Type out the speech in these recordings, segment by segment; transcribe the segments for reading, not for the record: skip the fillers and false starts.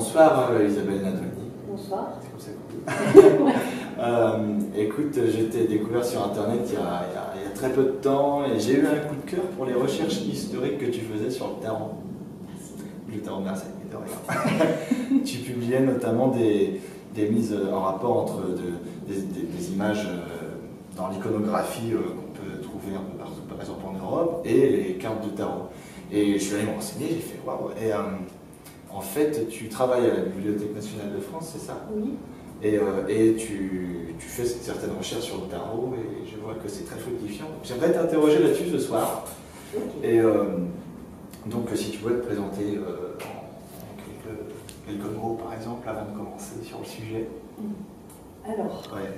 bonsoir Isabelle Nadolny. Bonsoir. C'est comme ça qu'on dit. Écoute, j'ai été découvert sur internet il y a très peu de temps et j'ai eu un coup de cœur pour les recherches historiques que tu faisais sur le tarot. Merci. Le tarot, merci, de rien. Tu publiais notamment des mises en rapport entre des images dans l'iconographie qu'on peut trouver un peu partout, par exemple en Europe, et les cartes de tarot. Et je suis allé me renseigner, j'ai fait waouh. Et en fait, tu travailles à la Bibliothèque nationale de France, c'est ça? Oui. Et tu fais certaines recherches sur le tarot et je vois que c'est très fructifiant. J'aimerais t'interroger là-dessus ce soir. Okay. Et donc, si tu pouvais te présenter en quelques mots, par exemple, avant de commencer sur le sujet. Alors, ouais.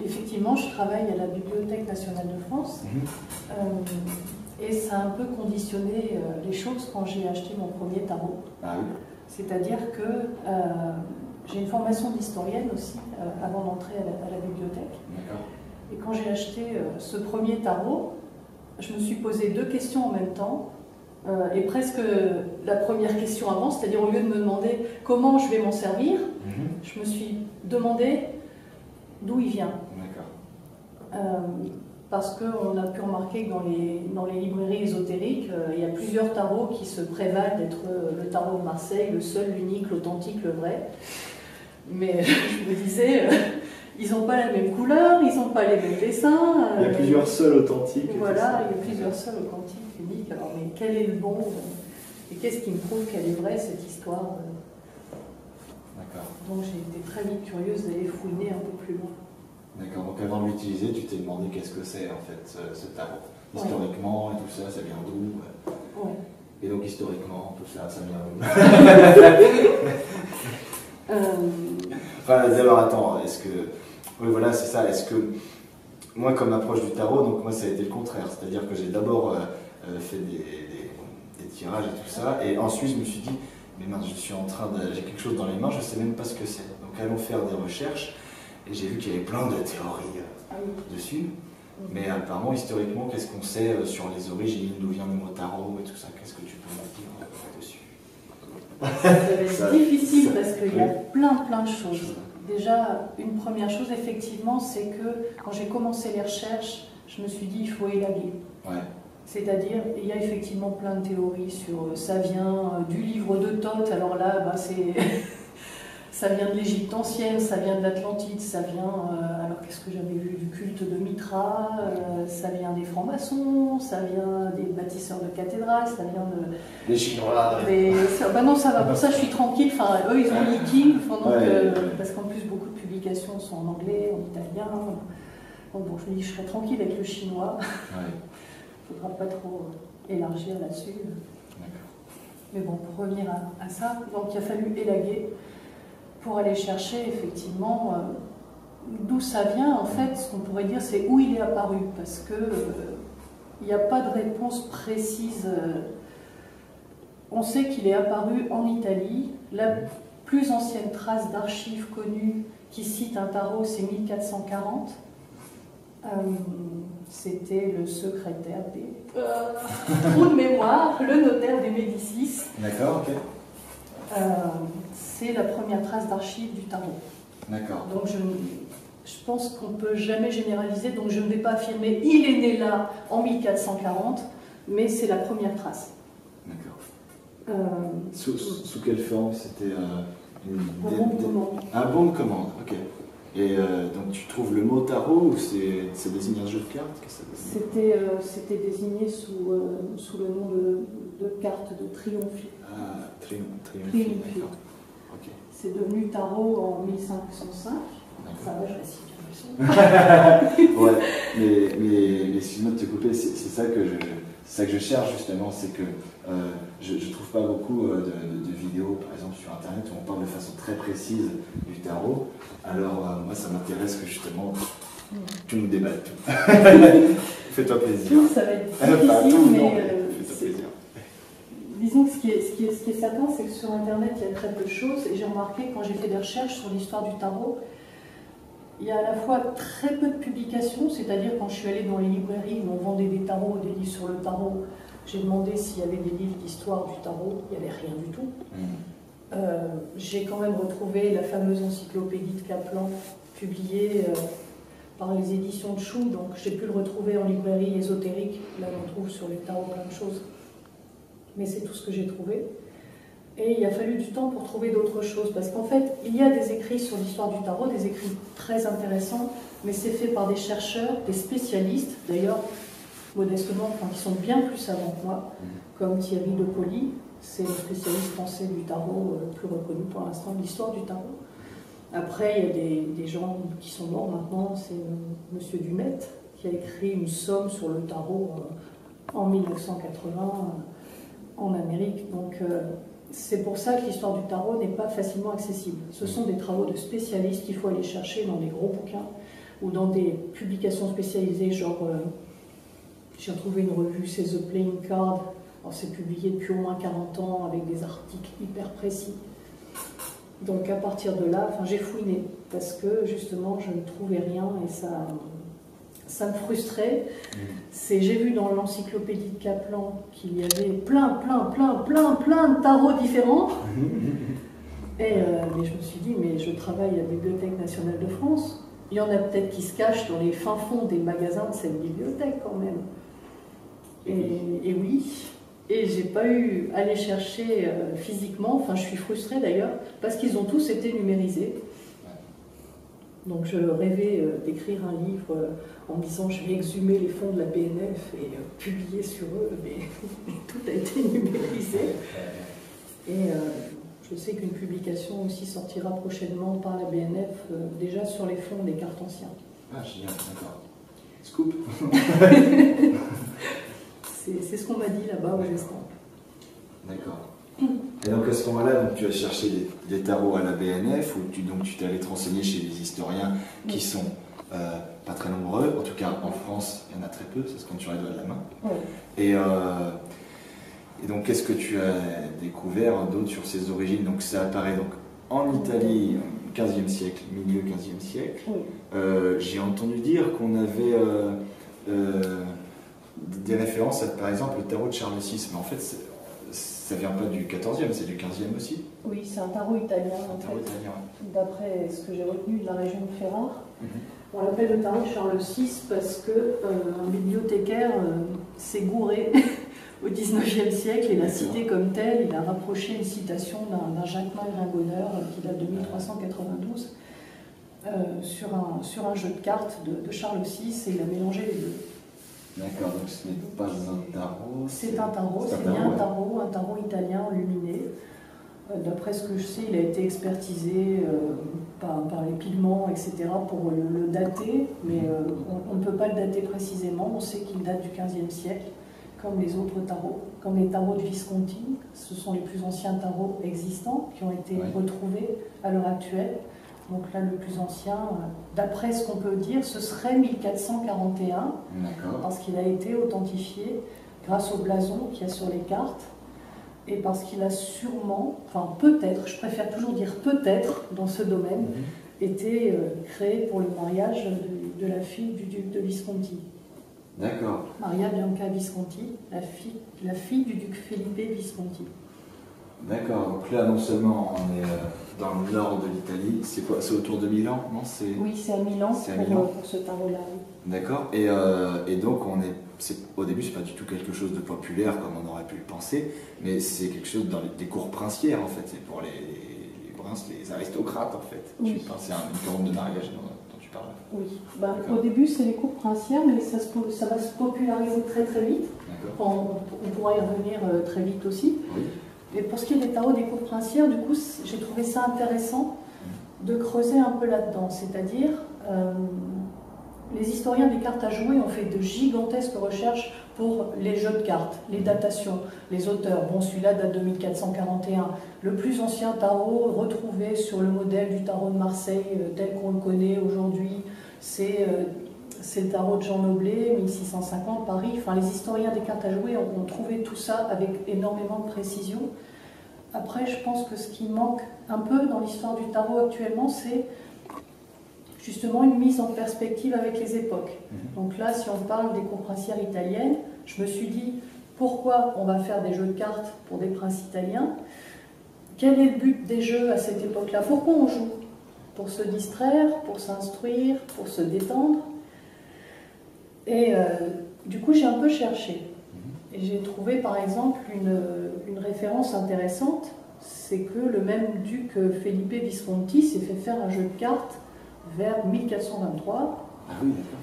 Effectivement, je travaille à la Bibliothèque nationale de France. Et ça a un peu conditionné les choses quand j'ai acheté mon premier tarot. Ah oui. C'est-à-dire que j'ai une formation d'historienne aussi avant d'entrer à la bibliothèque. Et quand j'ai acheté ce premier tarot, je me suis posé deux questions en même temps. Et presque la première question avant, c'est-à-dire au lieu de me demander comment je vais m'en servir, je me suis demandé d'où il vient. Parce qu'on a pu remarquer que dans les librairies ésotériques, il y a plusieurs tarots qui se prévalent d'être le tarot de Marseille, le seul, l'unique, l'authentique, le vrai. Mais je me disais, ils n'ont pas la même couleur, ils n'ont pas les mêmes dessins. Il y a plusieurs seuls authentiques. Voilà, il y a plusieurs seuls authentiques, uniques. Alors, mais quel est le bon et qu'est-ce qui me prouve qu'elle est vraie, cette histoire? Donc j'ai été très vite curieuse d'aller fouiner un peu plus loin. D'accord, donc avant de l'utiliser, tu t'es demandé qu'est-ce que c'est en fait ce tarot. Historiquement et tout ça, ça vient d'où? Ouais. Et donc historiquement, tout ça, ça vient d'où? Enfin, d'abord, attends, est-ce que... Oui, voilà, c'est ça, est-ce que... Moi, comme approche du tarot, donc moi ça a été le contraire, c'est-à-dire que j'ai d'abord fait des tirages et tout ça, et ensuite je me suis dit, mais mince, j'ai quelque chose dans les mains, je ne sais même pas ce que c'est. Donc allons faire des recherches. Et j'ai vu qu'il y avait plein de théories dessus. Mais apparemment, historiquement, qu'est-ce qu'on sait sur les origines, d'où vient le mot tarot et tout ça? Qu'est-ce que tu peux me dire dessus? Ça va être difficile parce qu'il y a plein de choses. Déjà, une première chose, effectivement, c'est que quand j'ai commencé les recherches, je me suis dit il faut élaguer. Ouais. C'est-à-dire, il y a effectivement plein de théories sur ça vient du livre de Thoth, alors là, bah, c'est... Ça vient de l'Égypte ancienne, ça vient de l'Atlantide, ça vient, alors qu'est-ce que j'avais vu, du culte de Mitra, ça vient des francs-maçons, ça vient des bâtisseurs de cathédrales, ça vient de... Les Chinois. Bah non, ça va, pour ça je suis tranquille, enfin, eux ils ont leaking, parce qu'en plus beaucoup de publications sont en anglais, en italien, donc bon, je me dis je serai tranquille avec le chinois, il ne faudra pas trop élargir là-dessus. Mais bon, pour revenir à ça, donc il a fallu élaguer pour aller chercher effectivement d'où ça vient. En fait, ce qu'on pourrait dire, c'est où il est apparu, parce que il n'y a pas de réponse précise. On sait qu'il est apparu en Italie. La plus ancienne trace d'archives connues qui cite un tarot, c'est 1440. C'était le secrétaire des trous de mémoire, le notaire des Médicis. D'accord, ok. C'est la première trace d'archives du tarot. D'accord. Donc je pense qu'on ne peut jamais généraliser, donc je ne vais pas affirmer il est né là en 1440, mais c'est la première trace. D'accord. Sous quelle forme? C'était un bon de commande. Un bon de commande, ok. Et donc tu trouves le mot tarot ou c'est désigné un jeu de cartes? C'était désigné sous le nom de carte de Triomphi. Ah, Triomphi. Okay. C'est devenu tarot en 1505. Ça va, je récite. Ouais, mais excuse-moi de te couper, c'est ça que je cherche justement, c'est que je ne trouve pas beaucoup de vidéos, par exemple sur internet, où on parle de façon très précise du tarot. Alors moi ça m'intéresse que justement tu nous débattes tout. Fais-toi plaisir. Tout, ça va être difficile, mais fais-toi plaisir. Disons que ce qui est certain, c'est que sur internet il y a très peu de choses, et j'ai remarqué quand j'ai fait des recherches sur l'histoire du tarot, il y a à la fois très peu de publications, c'est-à-dire quand je suis allée dans les librairies où on vendait des tarots, des livres sur le tarot, J'ai demandé s'il y avait des livres d'histoire du tarot, il n'y avait rien du tout. J'ai quand même retrouvé la fameuse encyclopédie de Kaplan, publiée par les éditions de Chou, donc j'ai pu le retrouver en librairie ésotérique. Là, on trouve sur les tarots plein de choses. Mais c'est tout ce que j'ai trouvé. Et il a fallu du temps pour trouver d'autres choses, parce qu'en fait, il y a des écrits sur l'histoire du tarot, des écrits très intéressants, mais c'est fait par des chercheurs, des spécialistes, d'ailleurs, modestement, qui sont bien plus savants que moi, comme Thierry de Poli, c'est le spécialiste français du tarot le plus reconnu pour l'instant de l'histoire du tarot. Après, il y a des gens qui sont morts maintenant, c'est M. Dumet, qui a écrit une somme sur le tarot en 1980 en Amérique. Donc, c'est pour ça que l'histoire du tarot n'est pas facilement accessible. Ce sont des travaux de spécialistes qu'il faut aller chercher dans des gros bouquins ou dans des publications spécialisées, genre, j'ai retrouvé une revue, c'est The Playing Card. Alors, c'est publié depuis au moins 40 ans avec des articles hyper précis. Donc à partir de là, j'ai fouiné parce que justement je ne trouvais rien et ça me frustrait. J'ai vu dans l'encyclopédie de Kaplan qu'il y avait plein de tarots différents. Et mais je me suis dit, mais je travaille à la Bibliothèque nationale de France. Il y en a peut-être qui se cachent dans les fins fonds des magasins de cette bibliothèque quand même. Et oui. Et j'ai pas eu à les chercher physiquement, je suis frustrée d'ailleurs, parce qu'ils ont tous été numérisés. Donc je rêvais d'écrire un livre en me disant je vais exhumer les fonds de la BNF et publier sur eux, mais tout a été numérisé. Et je sais qu'une publication aussi sortira prochainement par la BNF, déjà sur les fonds des cartes anciens. Ah, génial, d'accord. Scoop. C'est ce qu'on m'a dit là-bas au Gestamp. D'accord. Et donc à ce moment-là, tu as cherché des tarots à la BNF ou tu t'es allé te renseigner chez des historiens qui sont pas très nombreux, en tout cas en France il y en a très peu, ça se compte sur les doigts de la main. Oui. Et donc qu'est-ce que tu as découvert d'autre sur ses origines? Donc ça apparaît donc en Italie, 15e siècle, milieu 15e siècle. Oui. J'ai entendu dire qu'on avait des références à, par exemple, le tarot de Charles VI, mais en fait, ça vient pas du 14e, c'est du 15e aussi. Oui, c'est un tarot italien, d'après ce que j'ai retenu de la région de Ferrare. On l'appelle le tarot de Charles VI parce qu'un bibliothécaire s'est gouré au 19e siècle et l'a cité comme tel. Il a rapproché une citation d'un Jacquemin Gringoneur qui date de 1392 sur un jeu de cartes de Charles VI et il a mélangé les deux. D'accord, donc ce n'est pas un tarot. C'est un tarot, c'est bien un tarot italien luminé. D'après ce que je sais, il a été expertisé par les pigments, etc., pour le dater, mais on ne peut pas le dater précisément. On sait qu'il date du XVe siècle, comme les autres tarots, comme les tarots de Visconti. Ce sont les plus anciens tarots existants qui ont été retrouvés à l'heure actuelle. Donc là, le plus ancien, d'après ce qu'on peut dire, ce serait 1441, parce qu'il a été authentifié grâce au blason qu'il y a sur les cartes, et parce qu'il a sûrement, peut-être, je préfère toujours dire peut-être dans ce domaine, été créé pour le mariage de la fille du duc de Visconti. D'accord. Maria Bianca Visconti, la fille du duc Felipe Visconti. D'accord, donc là non seulement on est dans le nord de l'Italie, c'est quoi? C'est autour de Milan, non? Oui, c'est à Milan, pour ce tarot-là. D'accord, et donc au début c'est pas du tout quelque chose de populaire comme on aurait pu le penser, mais c'est quelque chose dans des cours princières en fait, c'est pour les princes, les aristocrates en fait. Oui. Tu pensais à une forme de mariage dont tu parles. Oui, au début c'est les cours princières, mais ça va se populariser très très vite. On pourra y revenir très vite aussi. Oui. Et pour ce qui est des tarots des cours princières, du coup, j'ai trouvé ça intéressant de creuser un peu là-dedans. C'est-à-dire, les historiens des cartes à jouer ont fait de gigantesques recherches pour les jeux de cartes, les datations, les auteurs. Bon, celui-là date de 1441. Le plus ancien tarot retrouvé sur le modèle du tarot de Marseille tel qu'on le connaît aujourd'hui, c'est le tarot de Jean Noblet, 1650, Paris. Les historiens des cartes à jouer ont trouvé tout ça avec énormément de précision. Après, je pense que ce qui manque un peu dans l'histoire du tarot actuellement, c'est justement une mise en perspective avec les époques. Donc là, si on parle des cours princières italiennes, je me suis dit, pourquoi on va faire des jeux de cartes pour des princes italiens, quel est le but des jeux à cette époque-là, pourquoi on joue, pour se distraire, pour s'instruire, pour se détendre. Et du coup, j'ai un peu cherché. Et j'ai trouvé par exemple une référence intéressante, c'est que le même duc Felipe Visconti s'est fait faire un jeu de cartes vers 1423. Ah oui, d'accord.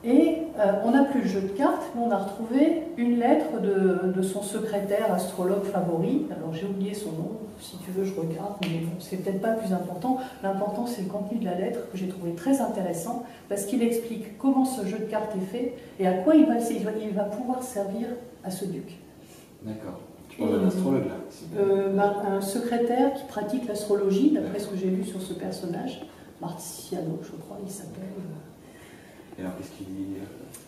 Et on n'a plus le jeu de cartes, mais on a retrouvé une lettre de son secrétaire astrologue favori. Alors j'ai oublié son nom, si tu veux je regarde, mais bon, c'est peut-être pas le plus important. L'important c'est le contenu de la lettre que j'ai trouvé très intéressant, parce qu'il explique comment ce jeu de cartes est fait et à quoi il va pouvoir servir à ce duc. D'accord. Tu parles d'un astrologue là Un secrétaire qui pratique l'astrologie, d'après ce que j'ai lu sur ce personnage, Marciano je crois il s'appelle. Et alors qu'est-ce qu'il dit?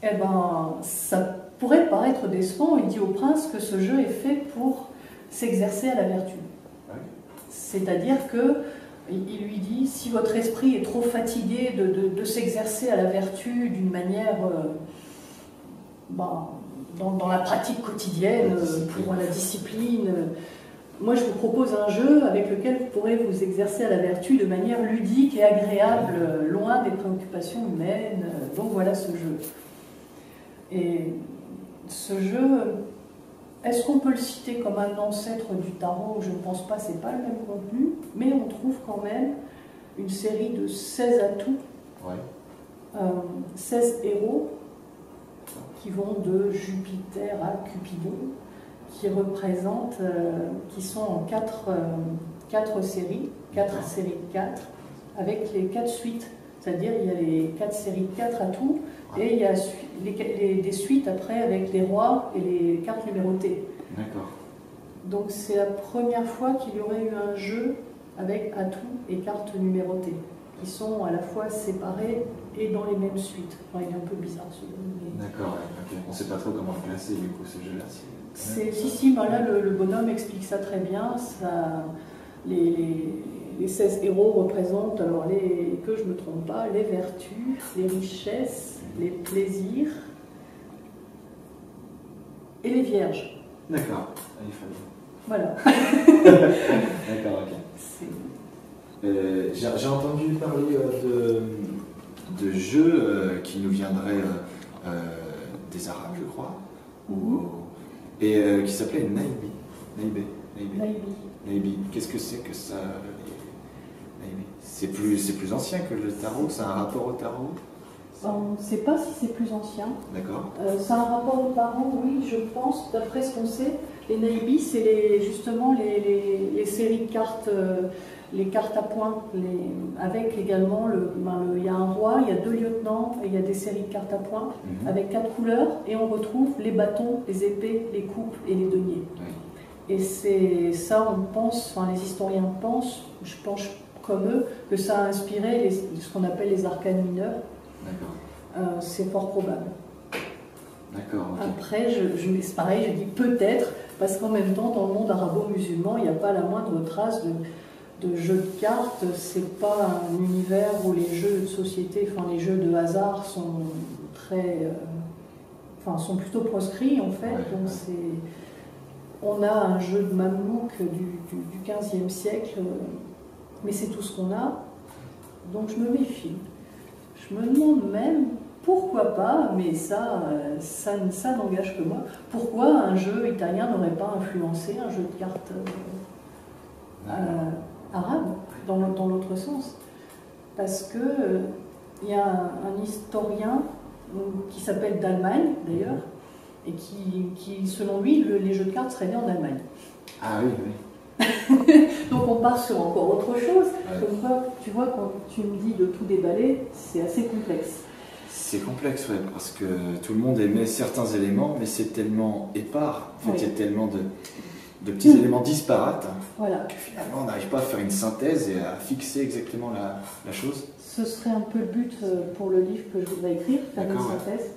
Eh ben, ça pourrait paraître décevant. Il dit au prince que ce jeu est fait pour s'exercer à la vertu. Ouais. C'est-à-dire que il lui dit, si votre esprit est trop fatigué de s'exercer à la vertu d'une manière dans la pratique quotidienne, pour la discipline, moi je vous propose un jeu avec lequel vous pourrez vous exercer à la vertu de manière ludique et agréable, loin des préoccupations humaines. Donc voilà ce jeu. Et ce jeu, est-ce qu'on peut le citer comme un ancêtre du tarot? Je ne pense pas, c'est pas le même contenu, mais on trouve quand même une série de 16 atouts, 16 héros qui vont de Jupiter à Cupidon, qui représentent, qui sont en 4 séries, 4 séries de 4, avec les 4 suites. C'est-à-dire il y a les 4 séries de 4 atouts, et il y a des suites après avec les rois et les cartes numérotées. D'accord. Donc c'est la première fois qu'il y aurait eu un jeu avec atouts et cartes numérotées, qui sont à la fois séparés et dans les mêmes suites. Enfin, il est un peu bizarre ce jeu. D'accord, okay. On ne sait pas trop comment le classer du coup ce jeu-là. Si, ben là le bonhomme explique ça très bien. Ça, les 16 héros représentent, alors que je ne me trompe pas, les vertus, les richesses, les plaisirs et les vierges. D'accord, voilà. D'accord, ok. J'ai entendu parler de jeux qui nous viendraient des Arabes, je crois, et qui s'appelait Naibi. Qu'est-ce que c'est que ça? C'est plus ancien que le tarot? C'est un rapport au tarot? On ne sait pas si c'est plus ancien. D'accord. C'est un rapport au tarot, oui, je pense, d'après ce qu'on sait. Les Naibi, c'est justement les séries de cartes, les cartes à points, avec également, il y a un roi, il y a 2 lieutenants, et il y a des séries de cartes à points, avec 4 couleurs, et on retrouve les bâtons, les épées, les coupes et les deniers. Oui. Et c'est ça, on pense, enfin les historiens pensent, je pense comme eux, que ça a inspiré ce qu'on appelle les arcanes mineurs. C'est fort probable. D'accord. Okay. Après, c'est pareil, je dis peut-être, parce qu'en même temps, dans le monde arabo-musulman, il n'y a pas la moindre trace de jeux de cartes. C'est pas un univers où les jeux de société, enfin les jeux de hasard sont sont plutôt proscrits en fait. Donc on a un jeu de mamelouk du 15e siècle, mais c'est tout ce qu'on a. Donc je me méfie. Je me demande même, pourquoi pas, mais ça n'engage que moi, pourquoi un jeu italien n'aurait pas influencé un jeu de cartes arabe, dans l'autre sens. Parce que il y a un historien qui s'appelle d'Allemagne, d'ailleurs, et qui, selon lui, les jeux de cartes seraient nés en Allemagne. Ah oui, oui. Donc on part sur encore autre chose. Comme quoi, tu vois, quand tu me dis de tout déballer, c'est assez complexe. C'est complexe, ouais, parce que tout le monde émet certains éléments, mais c'est tellement épars. En fait, il y a tellement de petits éléments disparates que finalement on n'arrive pas à faire une synthèse et à fixer exactement la chose. Ce serait un peu le but pour le livre que je voudrais écrire, faire une synthèse.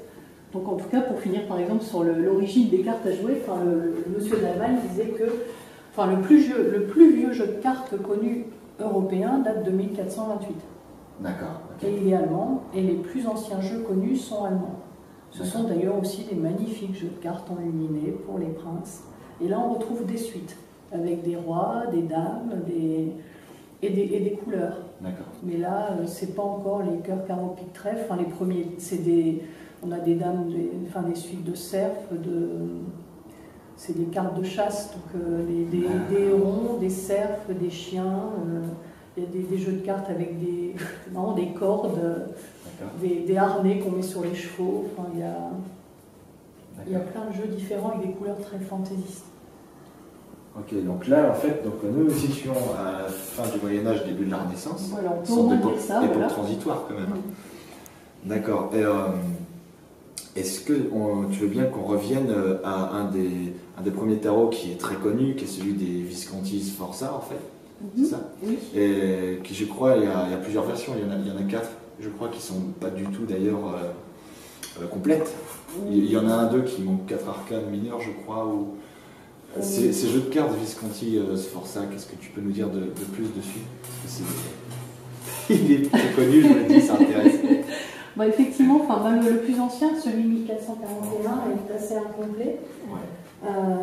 Donc en tout cas, pour finir par exemple sur l'origine des cartes à jouer, le monsieur d'Allemagne disait que le plus vieux jeu de cartes connu européen date de 1428. D'accord. Et il est allemand, et les plus anciens jeux connus sont allemands. Ce sont d'ailleurs aussi des magnifiques jeux de cartes enluminés pour les princes. Et là, on retrouve des suites, avec des rois, des dames, et des couleurs. Mais là, c'est pas encore les cœurs, carreaux, pique, trèfle. Enfin, les premiers, on a des dames, des suites de cerfs, c'est des cartes de chasse, donc des hérons, des cerfs, des chiens. Il y a des jeux de cartes avec des cordes, des harnais qu'on met sur les chevaux. Enfin, il y a plein de jeux différents avec des couleurs très fantaisistes. Ok, donc là, en fait, nous nous situons à la fin du Moyen-Âge, début de la Renaissance. Voilà, on peut au moins dire ça. Époque transitoire, quand même. D'accord. Est-ce que tu veux bien qu'on revienne à un des premiers tarots qui est très connu, qui est celui des Visconti Sforza, en fait? C'est ça? Oui. Et qui, je crois, il y a plusieurs versions, il y en a 4, je crois, qui sont pas du tout d'ailleurs complètes. Il y en a un d'eux qui manque 4 arcanes mineures, je crois. Ces jeux de cartes Visconti Sforza, qu'est-ce que tu peux nous dire de plus dessus? Il est très connu, je me dis, ça intéresse. Effectivement, le plus ancien, celui de 1441, est assez incomplet.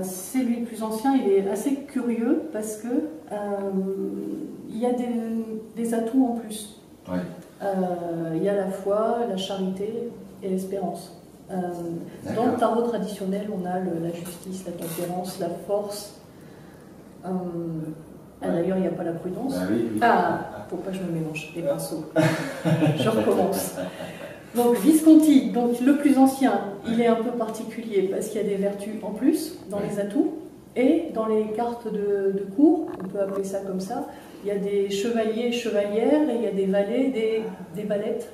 C'est lui le plus ancien, il est assez curieux parce que il y a des atouts en plus. Il y a la foi, la charité et l'espérance. Dans le tarot traditionnel, on a la justice, la tempérance, la force. D'ailleurs, il n'y a pas la prudence. Faut pas que je me mélange les pinceaux. Je recommence. Donc Visconti, donc le plus ancien, il est un peu particulier parce qu'il y a des vertus en plus dans les atouts. Et dans les cartes de cour, on peut appeler ça comme ça, il y a des chevaliers et chevalières, et il y a des valets, des valettes.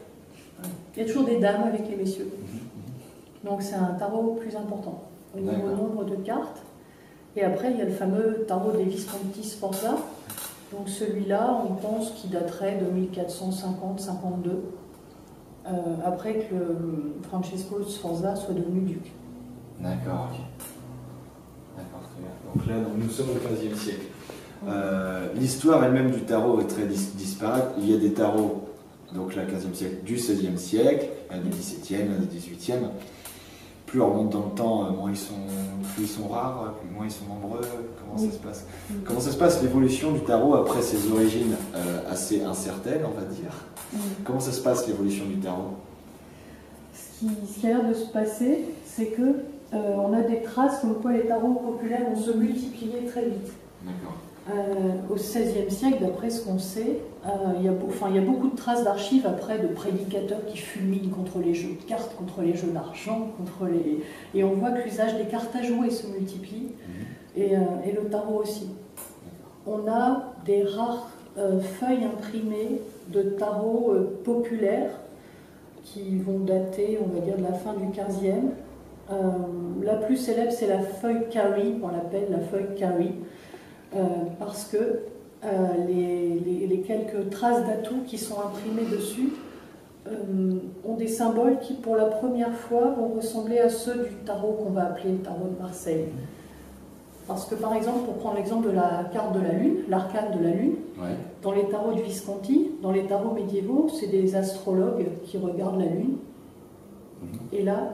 Il y a toujours des dames avec les messieurs. Donc c'est un tarot plus important au niveau nombre de cartes. Et après, il y a le fameux tarot des Visconti Sforza. Donc celui-là, on pense qu'il daterait de 1450-52, après que Francesco Sforza soit devenu duc. D'accord, ok. D'accord, très bien. Donc là, nous sommes au XVe siècle. L'histoire elle-même du tarot est très disparate. Il y a des tarots, donc là, XVe siècle, du XVIe siècle, il y a des XVIIe, des XVIIIe. Plus on remonte dans le temps, plus ils sont rares, moins ils sont nombreux. Comment ça se passe? Comment ça se passe l'évolution du tarot après ses origines assez incertaines, on va dire? Comment ça se passe l'évolution du tarot? Ce qui a l'air de se passer, c'est que on a des traces comme quoi les tarots populaires ont se multiplié très vite. D'accord. Au XVIe siècle, d'après ce qu'on sait, il y a beaucoup de traces d'archives après de prédicateurs qui fulminent contre les jeux de cartes, contre les jeux d'argent, et on voit que l'usage des cartes à jouer se multiplie, et le tarot aussi. On a des rares feuilles imprimées de tarot populaires qui vont dater, on va dire, de la fin du XVe. La plus célèbre, c'est la feuille Carey, on l'appelle la feuille Carey. Parce que les quelques traces d'atouts qui sont imprimées dessus ont des symboles qui, pour la première fois, vont ressembler à ceux du tarot qu'on va appeler le tarot de Marseille. Parce que, par exemple, pour prendre l'exemple de la carte de la Lune, l'arcane de la Lune, dans les tarots du Visconti, dans les tarots médiévaux, c'est des astrologues qui regardent la Lune. Et là,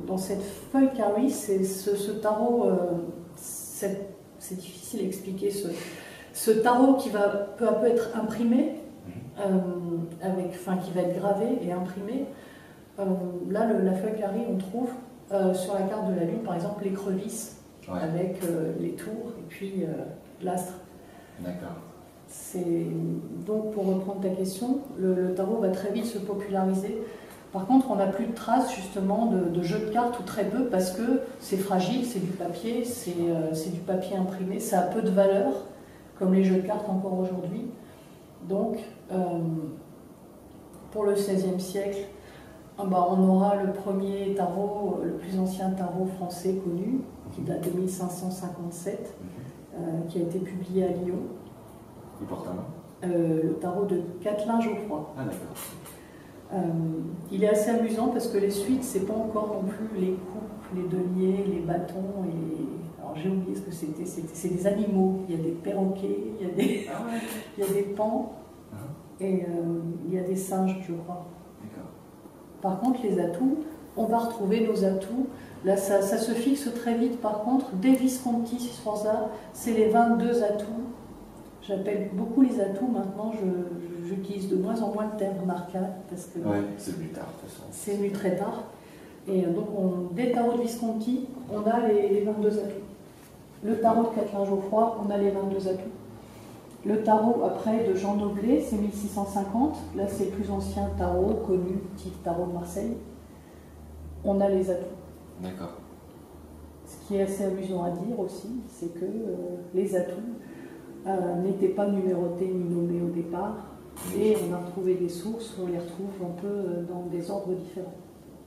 dans cette feuille Carey, c'est ce tarot... c'est difficile à expliquer, ce tarot qui va peu à peu être imprimé, qui va être gravé et imprimé. Là, la feuille Carey, on trouve sur la carte de la Lune, par exemple, l'écrevisse avec les tours et puis l'astre. D'accord. Donc, pour reprendre ta question, le tarot va très vite se populariser. Par contre, on n'a plus de traces justement de jeux de cartes ou très peu parce que c'est fragile, c'est du papier, c'est du papier imprimé, ça a peu de valeur, comme les jeux de cartes encore aujourd'hui. Donc, pour le XVIe siècle, on aura le premier tarot, le plus ancien tarot français connu, qui date de 1557, qui a été publié à Lyon. Il porte un nom? Le tarot de Catelin Geoffroy. Ah d'accord. Il est assez amusant parce que les suites, c'est pas encore non plus les coupes, les deniers, les bâtons. Alors j'ai oublié ce que c'était. C'est des animaux. Il y a des perroquets, il y a des paons et il y a des singes, je crois. D'accord. Par contre, les atouts, on va retrouver nos atouts. Là, ça se fixe très vite. Par contre, des Visconti Sforza, c'est les 22 atouts. J'appelle beaucoup les atouts maintenant. J'utilise de moins en moins le terme arcade parce que c'est venu tard de toute façon. C'est venu très tard. Et donc, dès le tarot de Visconti, on a les 22 atouts. Le tarot de Catelyn Geoffroy, on a les 22 atouts. Le tarot après de Jean Noblet, c'est 1650. Là, c'est le plus ancien tarot connu, type tarot de Marseille. On a les atouts. D'accord. Ce qui est assez amusant à dire aussi, c'est que les atouts n'étaient pas numérotés ni nommés au départ. Et on a retrouvé des sources où on les retrouve un peu dans des ordres différents.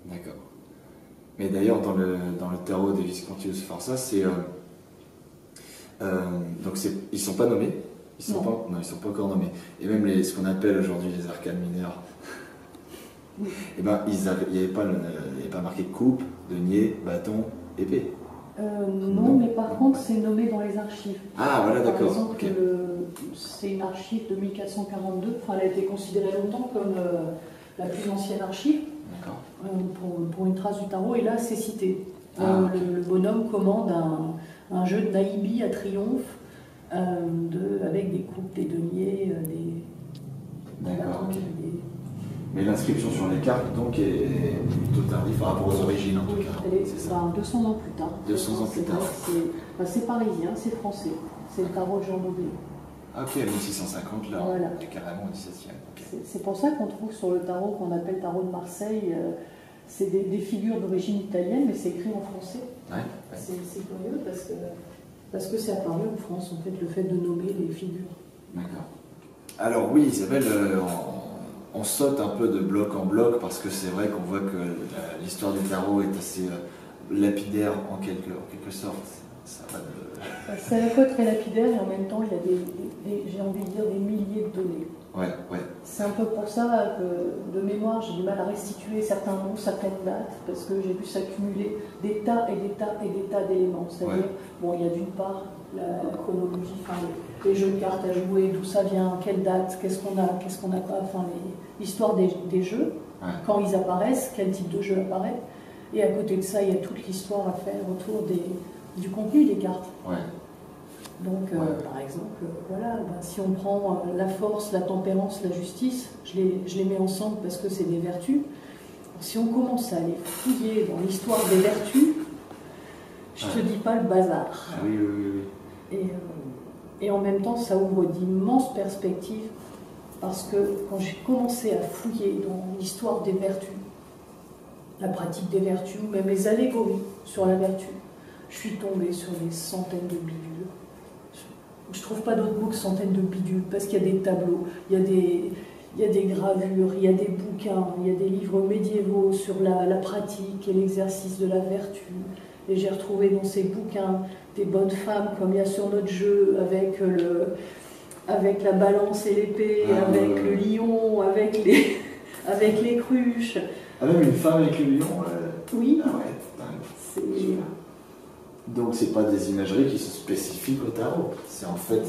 D'accord. Mais d'ailleurs, dans le tarot des Visconti Sforza, donc ils ne sont pas nommés. Ils sont pas encore nommés. Et même ce qu'on appelle aujourd'hui les arcanes mineures, et ben, il n'y avait pas marqué coupe, denier, bâton, épée. Non, mais par contre, c'est nommé dans les archives. Ah, voilà, d'accord. Par exemple, c'est une archive de 1442. Enfin, elle a été considérée longtemps comme la plus ancienne archive pour une trace du tarot. Et là, c'est cité. Le bonhomme commande un jeu de Naïbi à triomphe avec des coupes, des deniers, des... D'accord, ok. Mais l'inscription sur les cartes, donc, est plutôt tardive par rapport aux origines, en tout cas. C'est ça. 200 ans plus tard. 200 ans plus tard. C'est parisien, c'est français. C'est le tarot de Jean Noblet. Ok, 1650, là, voilà. On est carrément au XVIIe. Okay. C'est pour ça qu'on trouve sur le tarot qu'on appelle tarot de Marseille, c'est des figures d'origine italienne, mais c'est écrit en français. C'est curieux parce que c'est apparu en France, en fait, le fait de nommer les figures. D'accord. Alors oui, Isabelle, on saute un peu de bloc en bloc parce que c'est vrai qu'on voit que l'histoire du tarot est assez lapidaire en quelque sorte. Ça va de... C'est à la fois très lapidaire et en même temps il y a j'ai envie de dire des milliers de données. Ouais. C'est un peu pour ça que de mémoire j'ai du mal à restituer certains noms, certaines dates, parce que j'ai vu s'accumuler des tas et des tas et des tas d'éléments. C'est-à-dire, bon, il y a d'une part la chronologie, enfin, les jeux de cartes à jouer, d'où ça vient, quelle date, qu'est-ce qu'on n'a pas, enfin l'histoire des jeux, quand ils apparaissent, quel type de jeu apparaît. Et à côté de ça, il y a toute l'histoire à faire autour du contenu des cartes. Donc, par exemple, voilà, si on prend la force, la tempérance, la justice, je les mets ensemble parce que c'est des vertus. Si on commence à aller fouiller dans l'histoire des vertus, je te dis pas le bazar. Oui. Et en même temps, ça ouvre d'immenses perspectives parce que quand j'ai commencé à fouiller dans l'histoire des vertus, la pratique des vertus, ou même les allégories sur la vertu, je suis tombée sur des centaines de bidules. Je ne trouve pas d'autre mot que centaines de bidules, parce qu'il y a des tableaux, il y a des gravures, il y a des bouquins, il y a des livres médiévaux sur la pratique et l'exercice de la vertu. Et j'ai retrouvé dans ces bouquins des bonnes femmes, comme il y a sur notre jeu, avec la balance et l'épée, avec le lion, avec les cruches. Ah, même une femme avec le lion Oui. Donc c'est pas des imageries qui sont spécifiques au tarot. En fait,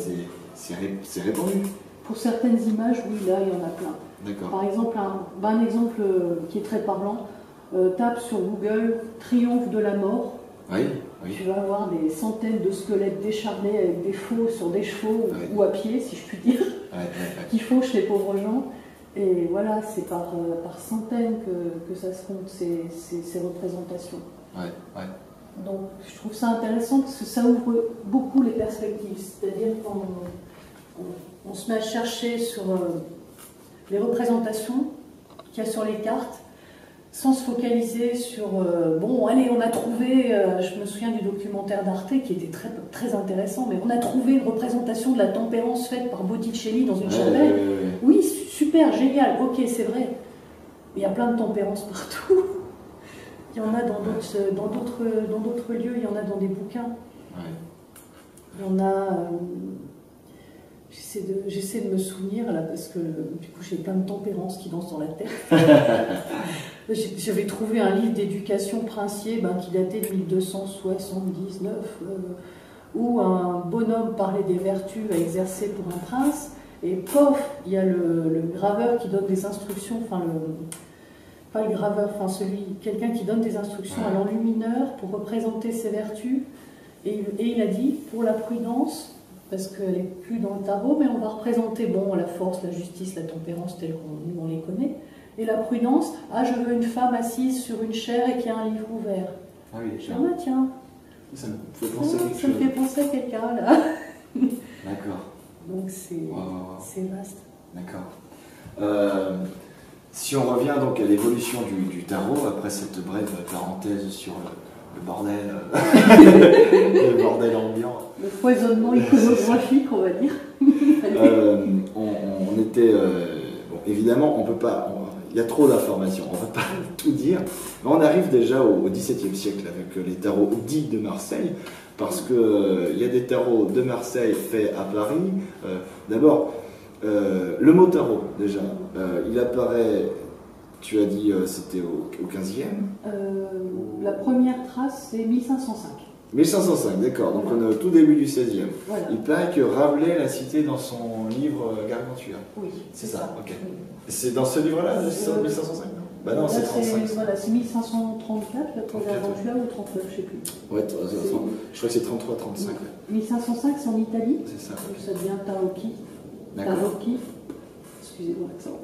c'est répandu. Pour certaines images, oui, là, il y en a plein. D'accord. Par exemple, un exemple qui est très parlant, tape sur Google « Triomphe de la mort ». Oui. Tu vas avoir des centaines de squelettes décharnés avec des faux sur des chevaux ou à pied, si je puis dire, qui fauchent les pauvres gens. Et voilà, c'est par centaines que ça se compte, ces représentations. Donc je trouve ça intéressant parce que ça ouvre beaucoup les perspectives. C'est-à-dire qu'on se met à chercher sur les représentations qu'il y a sur les cartes, sans se focaliser sur bon, allez, on a trouvé, je me souviens du documentaire d'Arte qui était très, très intéressant, mais on a trouvé une représentation de la tempérance faite par Botticelli dans une chapelle. Oui, super, génial, ok, c'est vrai. Mais il y a plein de tempérances partout. Il y en a dans d'autres lieux, il y en a dans des bouquins. Il y en a. J'essaie de me souvenir là parce que du coup j'ai plein de tempérances qui dansent dans la tête. J'avais trouvé un livre d'éducation princier qui datait de 1279 où un bonhomme parlait des vertus à exercer pour un prince et pof, il y a le graveur qui donne des instructions, enfin pas le graveur, enfin quelqu'un qui donne des instructions à l'enlumineur pour représenter ses vertus. Et il a dit, pour la prudence, parce qu'elle n'est plus dans le tarot, mais on va représenter la force, la justice, la tempérance telle qu'on on les connaît. Et la prudence, je veux une femme assise sur une chaire et qui a un livre ouvert. Ah oui, tiens. Ça me fait penser à quelque chose. Ça me fait penser à quelqu'un, là. D'accord. Donc c'est vaste. D'accord. Si on revient donc à l'évolution du tarot, après cette brève parenthèse sur le bordel, le bordel ambiant. Le foisonnement iconographique, on va dire. On était... bon, évidemment, on peut pas... Il y a trop d'informations, on ne va pas tout dire. Mais on arrive déjà au XVIIe siècle avec les tarots dits de Marseille, parce qu'il y a des tarots de Marseille faits à Paris. D'abord, le mot tarot, déjà, il apparaît, tu as dit, c'était au 15e La première trace, c'est 1505. 1505, d'accord, donc on est au tout début du 16e. Voilà. Il paraît que Rabelais l'a cité dans son livre Gargantua. Oui, c'est ça. Ok. Oui. C'est dans ce livre-là, 1505, non? Bah non, c'est 35. Voilà, c'est 1534, la Gargantua, ou 39, je ne sais plus. Ouais, je crois que c'est 33, 35. Ouais. 1505, c'est en Italie. C'est ça. Donc ça devient Tarocchi. Tarocchi. Excusez-moi l'accent.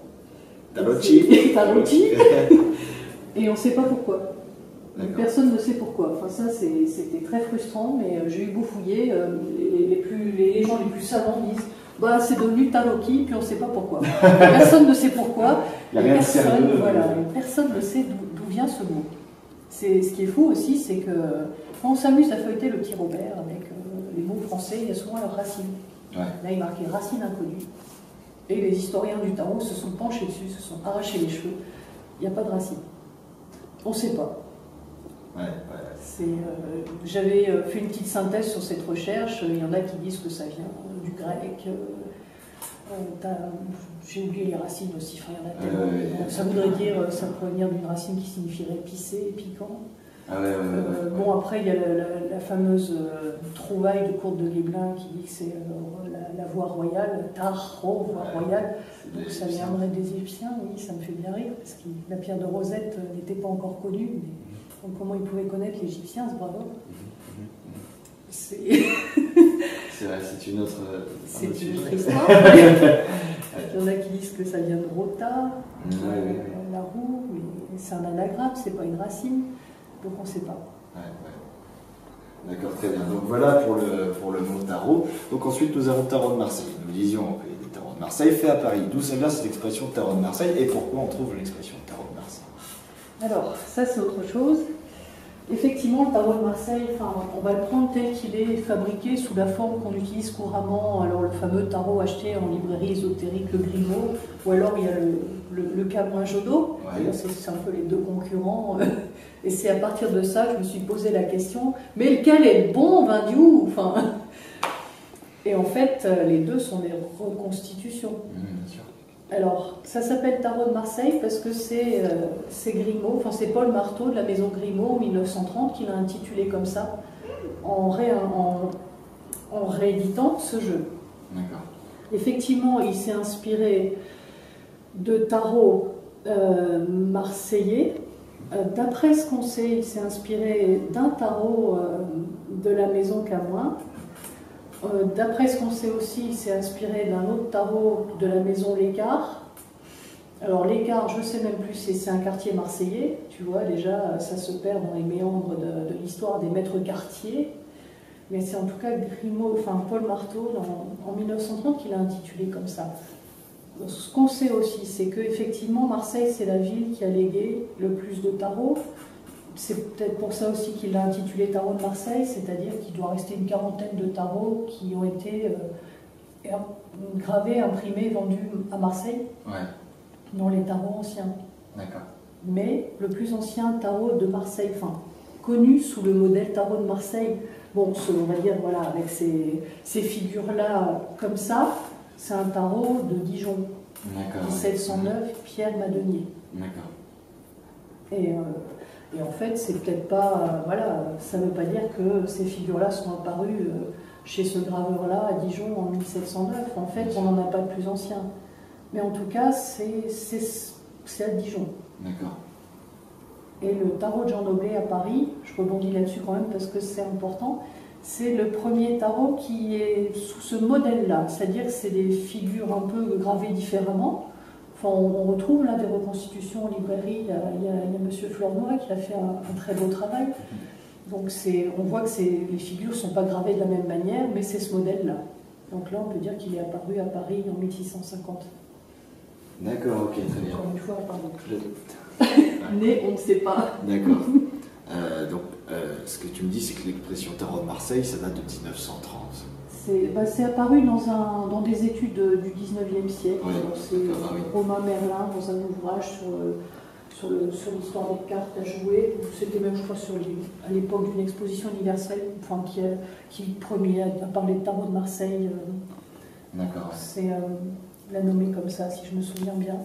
Tarocchi. Et on ne sait pas pourquoi. Personne ne sait pourquoi. Enfin, ça, c'était très frustrant, mais j'ai eu beau fouiller. Les gens les plus savants disent c'est devenu Tarocchi, puis on ne sait pas pourquoi. Personne ne sait pourquoi. Personne ne sait d'où vient ce mot. Ce qui est fou aussi, c'est que quand on s'amuse à feuilleter le petit Robert avec les mots français, il y a souvent leurs racines. Ouais. Là, il marquait racines inconnues. Et les historiens du tarot se sont penchés dessus, se sont arrachés les cheveux. Il n'y a pas de racines. On ne sait pas. J'avais fait une petite synthèse sur cette recherche. Il y en a qui disent que ça vient du grec. J'ai oublié les racines aussi. Enfin, il y en a tellement. Donc, ça voudrait dire, ça pourrait venir d'une racine qui signifierait épicé, piquant. Bon, après, il y a la fameuse trouvaille de Courte de Guéblin qui dit que c'est la voie royale, Tarot, voie royale. Donc ça viendrait des Égyptiens, oui, ça me fait bien rire, parce que la pierre de Rosette n'était pas encore connue. Mais donc, comment ils pouvaient connaître l'Égyptien, ce bravo? C'est vrai, c'est une autre histoire. Il y en a qui disent que ça vient de Rota, la roue, mais c'est un anagramme, c'est pas une racine. Donc on ne sait pas. D'accord, très bien. Donc voilà pour le mot tarot. Donc ensuite nous avons tarot de Marseille. Nous disions qu'il y a des tarots de Marseille faits à Paris. D'où ça vient cette expression tarot de Marseille et pourquoi on trouve l'expression tarot de Marseille? Alors ça c'est autre chose. Effectivement, le tarot de Marseille, on va le prendre tel qu'il est fabriqué sous la forme qu'on utilise couramment. Alors le fameux tarot acheté en librairie ésotérique, le Grimaud, ou alors il y a le Camoin-Jodo. C'est un peu les deux concurrents. Et c'est à partir de ça que je me suis posé la question, mais lequel est le bon, Vindiou? Et en fait, les deux sont des reconstitutions. Bien sûr. Alors, ça s'appelle Tarot de Marseille parce que c'est Grimaud, c'est Paul Marteau de la maison Grimaud en 1930 qui l'a intitulé comme ça, en rééditant ce jeu. D'accord. Effectivement, il s'est inspiré de tarot marseillais. D'après ce qu'on sait, il s'est inspiré d'un tarot de la maison Camoin. D'après ce qu'on sait aussi, il s'est inspiré d'un autre tarot de la maison Lécart. Alors Lécart, je ne sais même plus, c'est un quartier marseillais, tu vois, déjà ça se perd dans les méandres de l'histoire des maîtres quartiers. Mais c'est en tout cas Grimaud, Paul Marteau, en 1930 qu'il a intitulé comme ça. Ce qu'on sait aussi, c'est qu'effectivement Marseille, c'est la ville qui a légué le plus de tarots. C'est peut-être pour ça aussi qu'il l'a intitulé Tarot de Marseille, c'est-à-dire qu'il doit rester une quarantaine de tarots qui ont été gravés, imprimés, vendus à Marseille, dans les tarots anciens. D'accord. Mais le plus ancien tarot de Marseille, connu sous le modèle Tarot de Marseille, bon, on va dire, voilà, avec ces figures-là comme ça, c'est un tarot de Dijon, 1709, Pierre Madenier. D'accord. Et en fait, c'est peut-être pas, ça ne veut pas dire que ces figures-là sont apparues chez ce graveur-là à Dijon en 1709. En fait, on n'en a pas de plus ancien. Mais en tout cas, c'est à Dijon. D'accord. Et le tarot de Jean Noblet à Paris, je rebondis là-dessus quand même parce que c'est important, c'est le premier tarot qui est sous ce modèle-là, c'est-à-dire que c'est des figures un peu gravées différemment. Enfin, on retrouve là des reconstitutions en librairie, il y a Monsieur Flournoy qui a fait un très beau travail. Donc on voit que les figures ne sont pas gravées de la même manière, mais c'est ce modèle-là. Donc là, on peut dire qu'il est apparu à Paris en 1650. D'accord, ok, très bien. Encore une fois, pardon. Mais on ne sait pas. D'accord. Donc, ce que tu me dis, c'est que l'expression tarot de Marseille, ça date de 1930. C'est apparu dans des études du 19e siècle. Ouais, c'est Romain Merlin dans un ouvrage sur l'histoire des cartes à jouer. C'était même, je crois, à l'époque d'une exposition universelle, enfin, qui premier à parler de tarot de Marseille. D'accord. C'est l'a nommé comme ça, si je me souviens bien.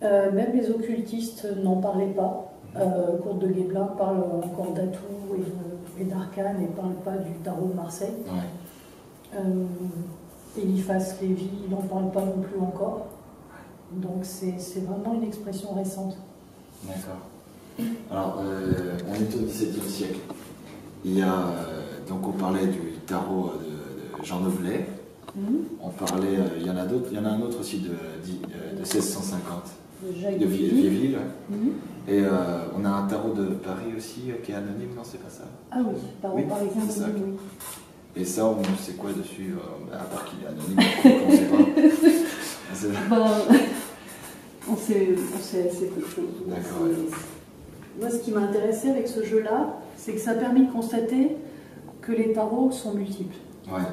Même les occultistes n'en parlaient pas. Courte de Guesblanc parle encore d'atouts et d'arcanes et ne parle pas du tarot de Marseille. Ouais. Eliphas Lévy, il n'en parle pas non plus encore. Donc c'est vraiment une expression récente. D'accord. Alors, on est au XVIIe siècle. Il y a, donc on parlait du tarot de Jean Noblet. On parlait, il y en a d'autres, il y en a un autre aussi de 1650. De Vieilleville. Et on a un tarot de Paris aussi qui est anonyme, non, c'est pas ça? Ah oui, tarot parisien anonyme, oui. Et ça, on sait quoi dessus, à part qu'il est anonyme, on ne sait pas. On sait assez peu de choses. D'accord. Ouais. Moi, ce qui m'a intéressé avec ce jeu-là, c'est que ça a permis de constater que les tarots sont multiples. Ouais.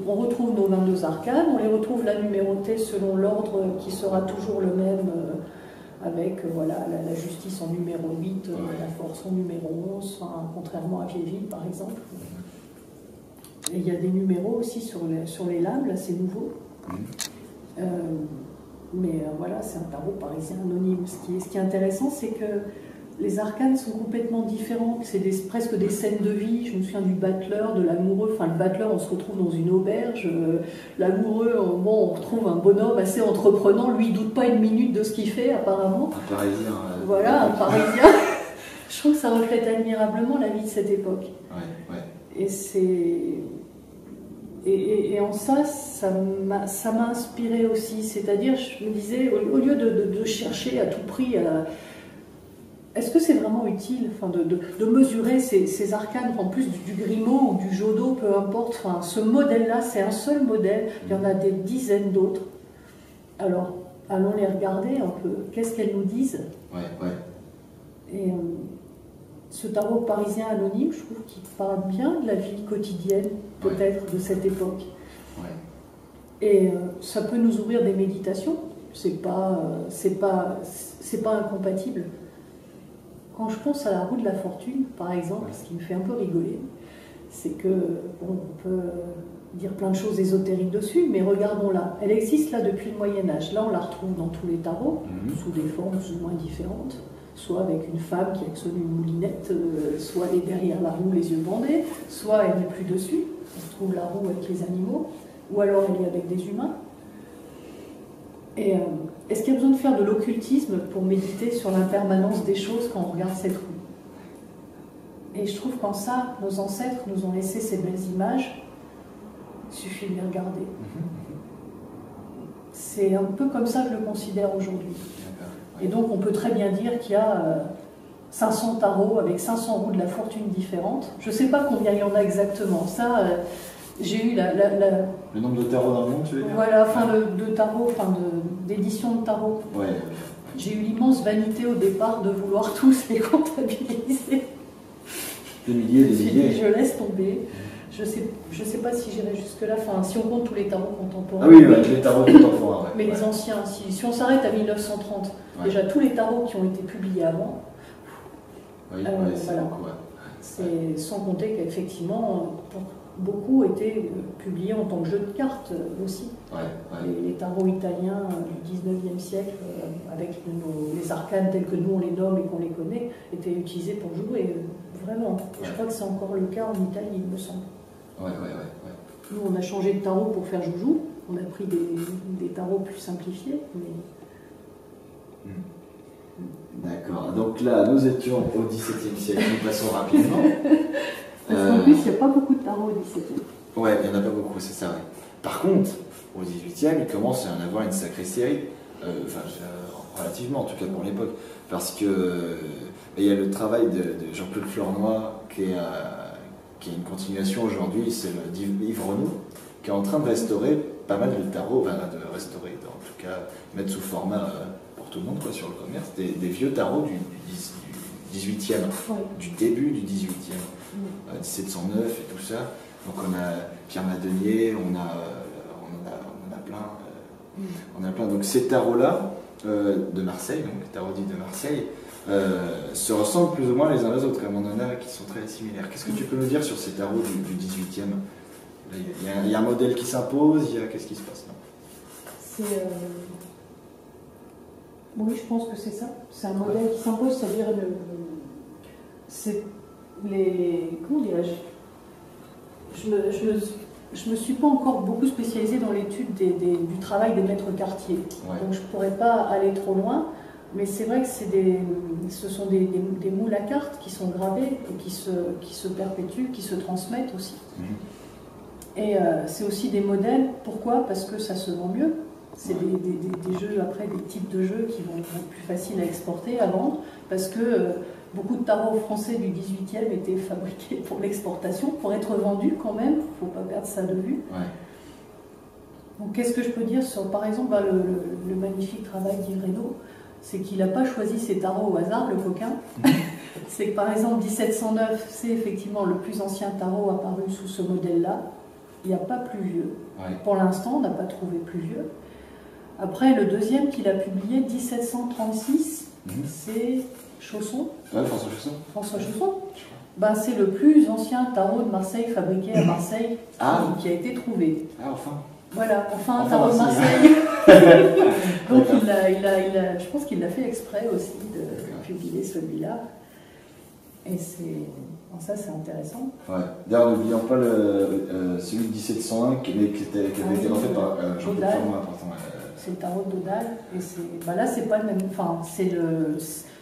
On retrouve nos 22 arcanes, on les retrouve là numérotés selon l'ordre qui sera toujours le même, avec voilà, la justice en numéro 8, la force en numéro 11, enfin, contrairement à Vieilleville par exemple. Et il y a des numéros aussi sur les lames, là c'est nouveau. Mais voilà, c'est un tarot parisien anonyme. Ce qui est intéressant, c'est que les arcanes sont complètement différentes. C'est presque des scènes de vie. Je me souviens du battleur, de l'amoureux. Enfin, le battleur, on se retrouve dans une auberge. L'amoureux, on retrouve un bonhomme assez entreprenant. Lui, il ne doute pas une minute de ce qu'il fait, apparemment. Un Parisien. Voilà, un Parisien. Je trouve que ça reflète admirablement la vie de cette époque. Ouais, ouais. Et c'est... Et en ça m'a inspiré aussi. C'est-à-dire, je me disais, au lieu de chercher à tout prix... Est-ce que c'est vraiment utile, enfin, de mesurer ces arcanes, en plus du Grimaud ou du Jodot, peu importe, enfin, ce modèle-là, c'est un seul modèle, il y en a des dizaines d'autres. Alors, allons les regarder un peu, qu'est-ce qu'elles nous disent? Ouais, ouais. Et ce tarot parisien anonyme, je trouve qu'il parle bien de la vie quotidienne, peut-être, de cette époque. Ouais. Et ça peut nous ouvrir des méditations, c'est pas incompatible. Quand je pense à la roue de la fortune, par exemple, ce qui me fait un peu rigoler, c'est que, bon, on peut dire plein de choses ésotériques dessus, mais regardons-la. Elle existe là depuis le Moyen-Âge. Là, on la retrouve dans tous les tarots, sous des formes plus ou moins différentes, soit avec une femme qui actionne une moulinette, soit elle est derrière la roue, les yeux bandés, soit elle n'est plus dessus, on retrouve la roue avec les animaux, ou alors elle est avec des humains. Et est-ce qu'il y a besoin de faire de l'occultisme pour méditer sur l'impermanence des choses quand on regarde cette roue? Et je trouve qu'en ça, nos ancêtres nous ont laissé ces belles images, il suffit de les regarder. C'est un peu comme ça que je le considère aujourd'hui. Et donc on peut très bien dire qu'il y a 500 tarots avec 500 roues de la fortune différentes. Je ne sais pas combien il y en a exactement. Ça, j'ai eu le nombre de tarots dans le monde, tu veux dire? Voilà, enfin de tarot, enfin d'édition de tarot. Ouais. J'ai eu l'immense vanité au départ de vouloir tous les comptabiliser. Des milliers. Je laisse tomber. Je sais pas si j'irai jusque-là. Enfin, si on compte tous les tarots contemporains. Ah oui, les tarots contemporains. Ouais. Mais les anciens, si on s'arrête à 1930, déjà tous les tarots qui ont été publiés avant. Oui, voilà. C'est sans compter qu'effectivement, beaucoup étaient publiés en tant que jeu de cartes aussi. Les tarots italiens du 19e siècle, avec les arcanes tels que nous on les nomme et qu'on les connaît, étaient utilisés pour jouer, vraiment. Je crois que c'est encore le cas en Italie, il me semble. Nous on a changé de tarot pour faire joujou, on a pris des tarots plus simplifiés, D'accord. Donc là, nous étions au XVIIe siècle, nous passons rapidement. Parce qu'en plus, il n'y a pas beaucoup de tarots au XVIIe. Ouais, il n'y en a pas beaucoup, c'est ça, ouais. Par contre, au XVIIIe, il commence à y en avoir une sacrée série. Relativement, en tout cas pour l'époque. Parce que il y a le travail de Jean-Claude Flornoy qui est une continuation aujourd'hui, c'est Yves Renaud, qui est en train de restaurer pas mal de tarots, de restaurer, en tout cas, mettre sous format pour tout le monde, quoi, sur le commerce, des vieux tarots du 18e, du début du 18e, 1709 et tout ça. Donc on a Pierre Madenier, on a plein. Donc ces tarots-là, de Marseille, donc les tarots dits de Marseille, se ressemblent plus ou moins les uns les autres, comme on en a qui sont très similaires. Qu'est-ce que tu peux nous dire sur ces tarots du 18e? Il y a un modèle qui s'impose, qu'est-ce qui se passe là? Oui, je pense que c'est ça. C'est un modèle qui s'impose, c'est-à-dire comment dirais-je? Je me suis pas encore beaucoup spécialisée dans l'étude du travail des maîtres quartiers. Donc je pourrais pas aller trop loin. Mais c'est vrai que ce sont des moules à cartes qui sont gravés et qui se perpétuent, qui se transmettent aussi. Et c'est aussi des modèles. Pourquoi? Parce que ça se vend mieux. C'est des jeux, après, des types de jeux qui vont être plus faciles à exporter, à vendre, parce que beaucoup de tarots français du 18e étaient fabriqués pour l'exportation, pour être vendus quand même, il ne faut pas perdre ça de vue. Donc qu'est-ce que je peux dire sur, par exemple, le magnifique travail d'Yves Renaud, c'est qu'il n'a pas choisi ses tarots au hasard, le coquin. C'est que par exemple 1709, c'est effectivement le plus ancien tarot apparu sous ce modèle-là. Il n'y a pas plus vieux. Pour l'instant, on n'a pas trouvé plus vieux. Après, le deuxième qu'il a publié, 1736, c'est Chausson. François Chausson. François Chausson. Ben, c'est le plus ancien tarot de Marseille fabriqué à Marseille qui a été trouvé. Enfin. Voilà, enfin un tarot de Marseille. Donc je pense qu'il l'a fait exprès aussi de publier celui-là. Et ça c'est intéressant. D'ailleurs, n'oublions pas celui de 1701 qui avait été refait par Jean-Claude Flornoy. C'est le tarot de Dodal. Et là, c'est pas le même. Enfin,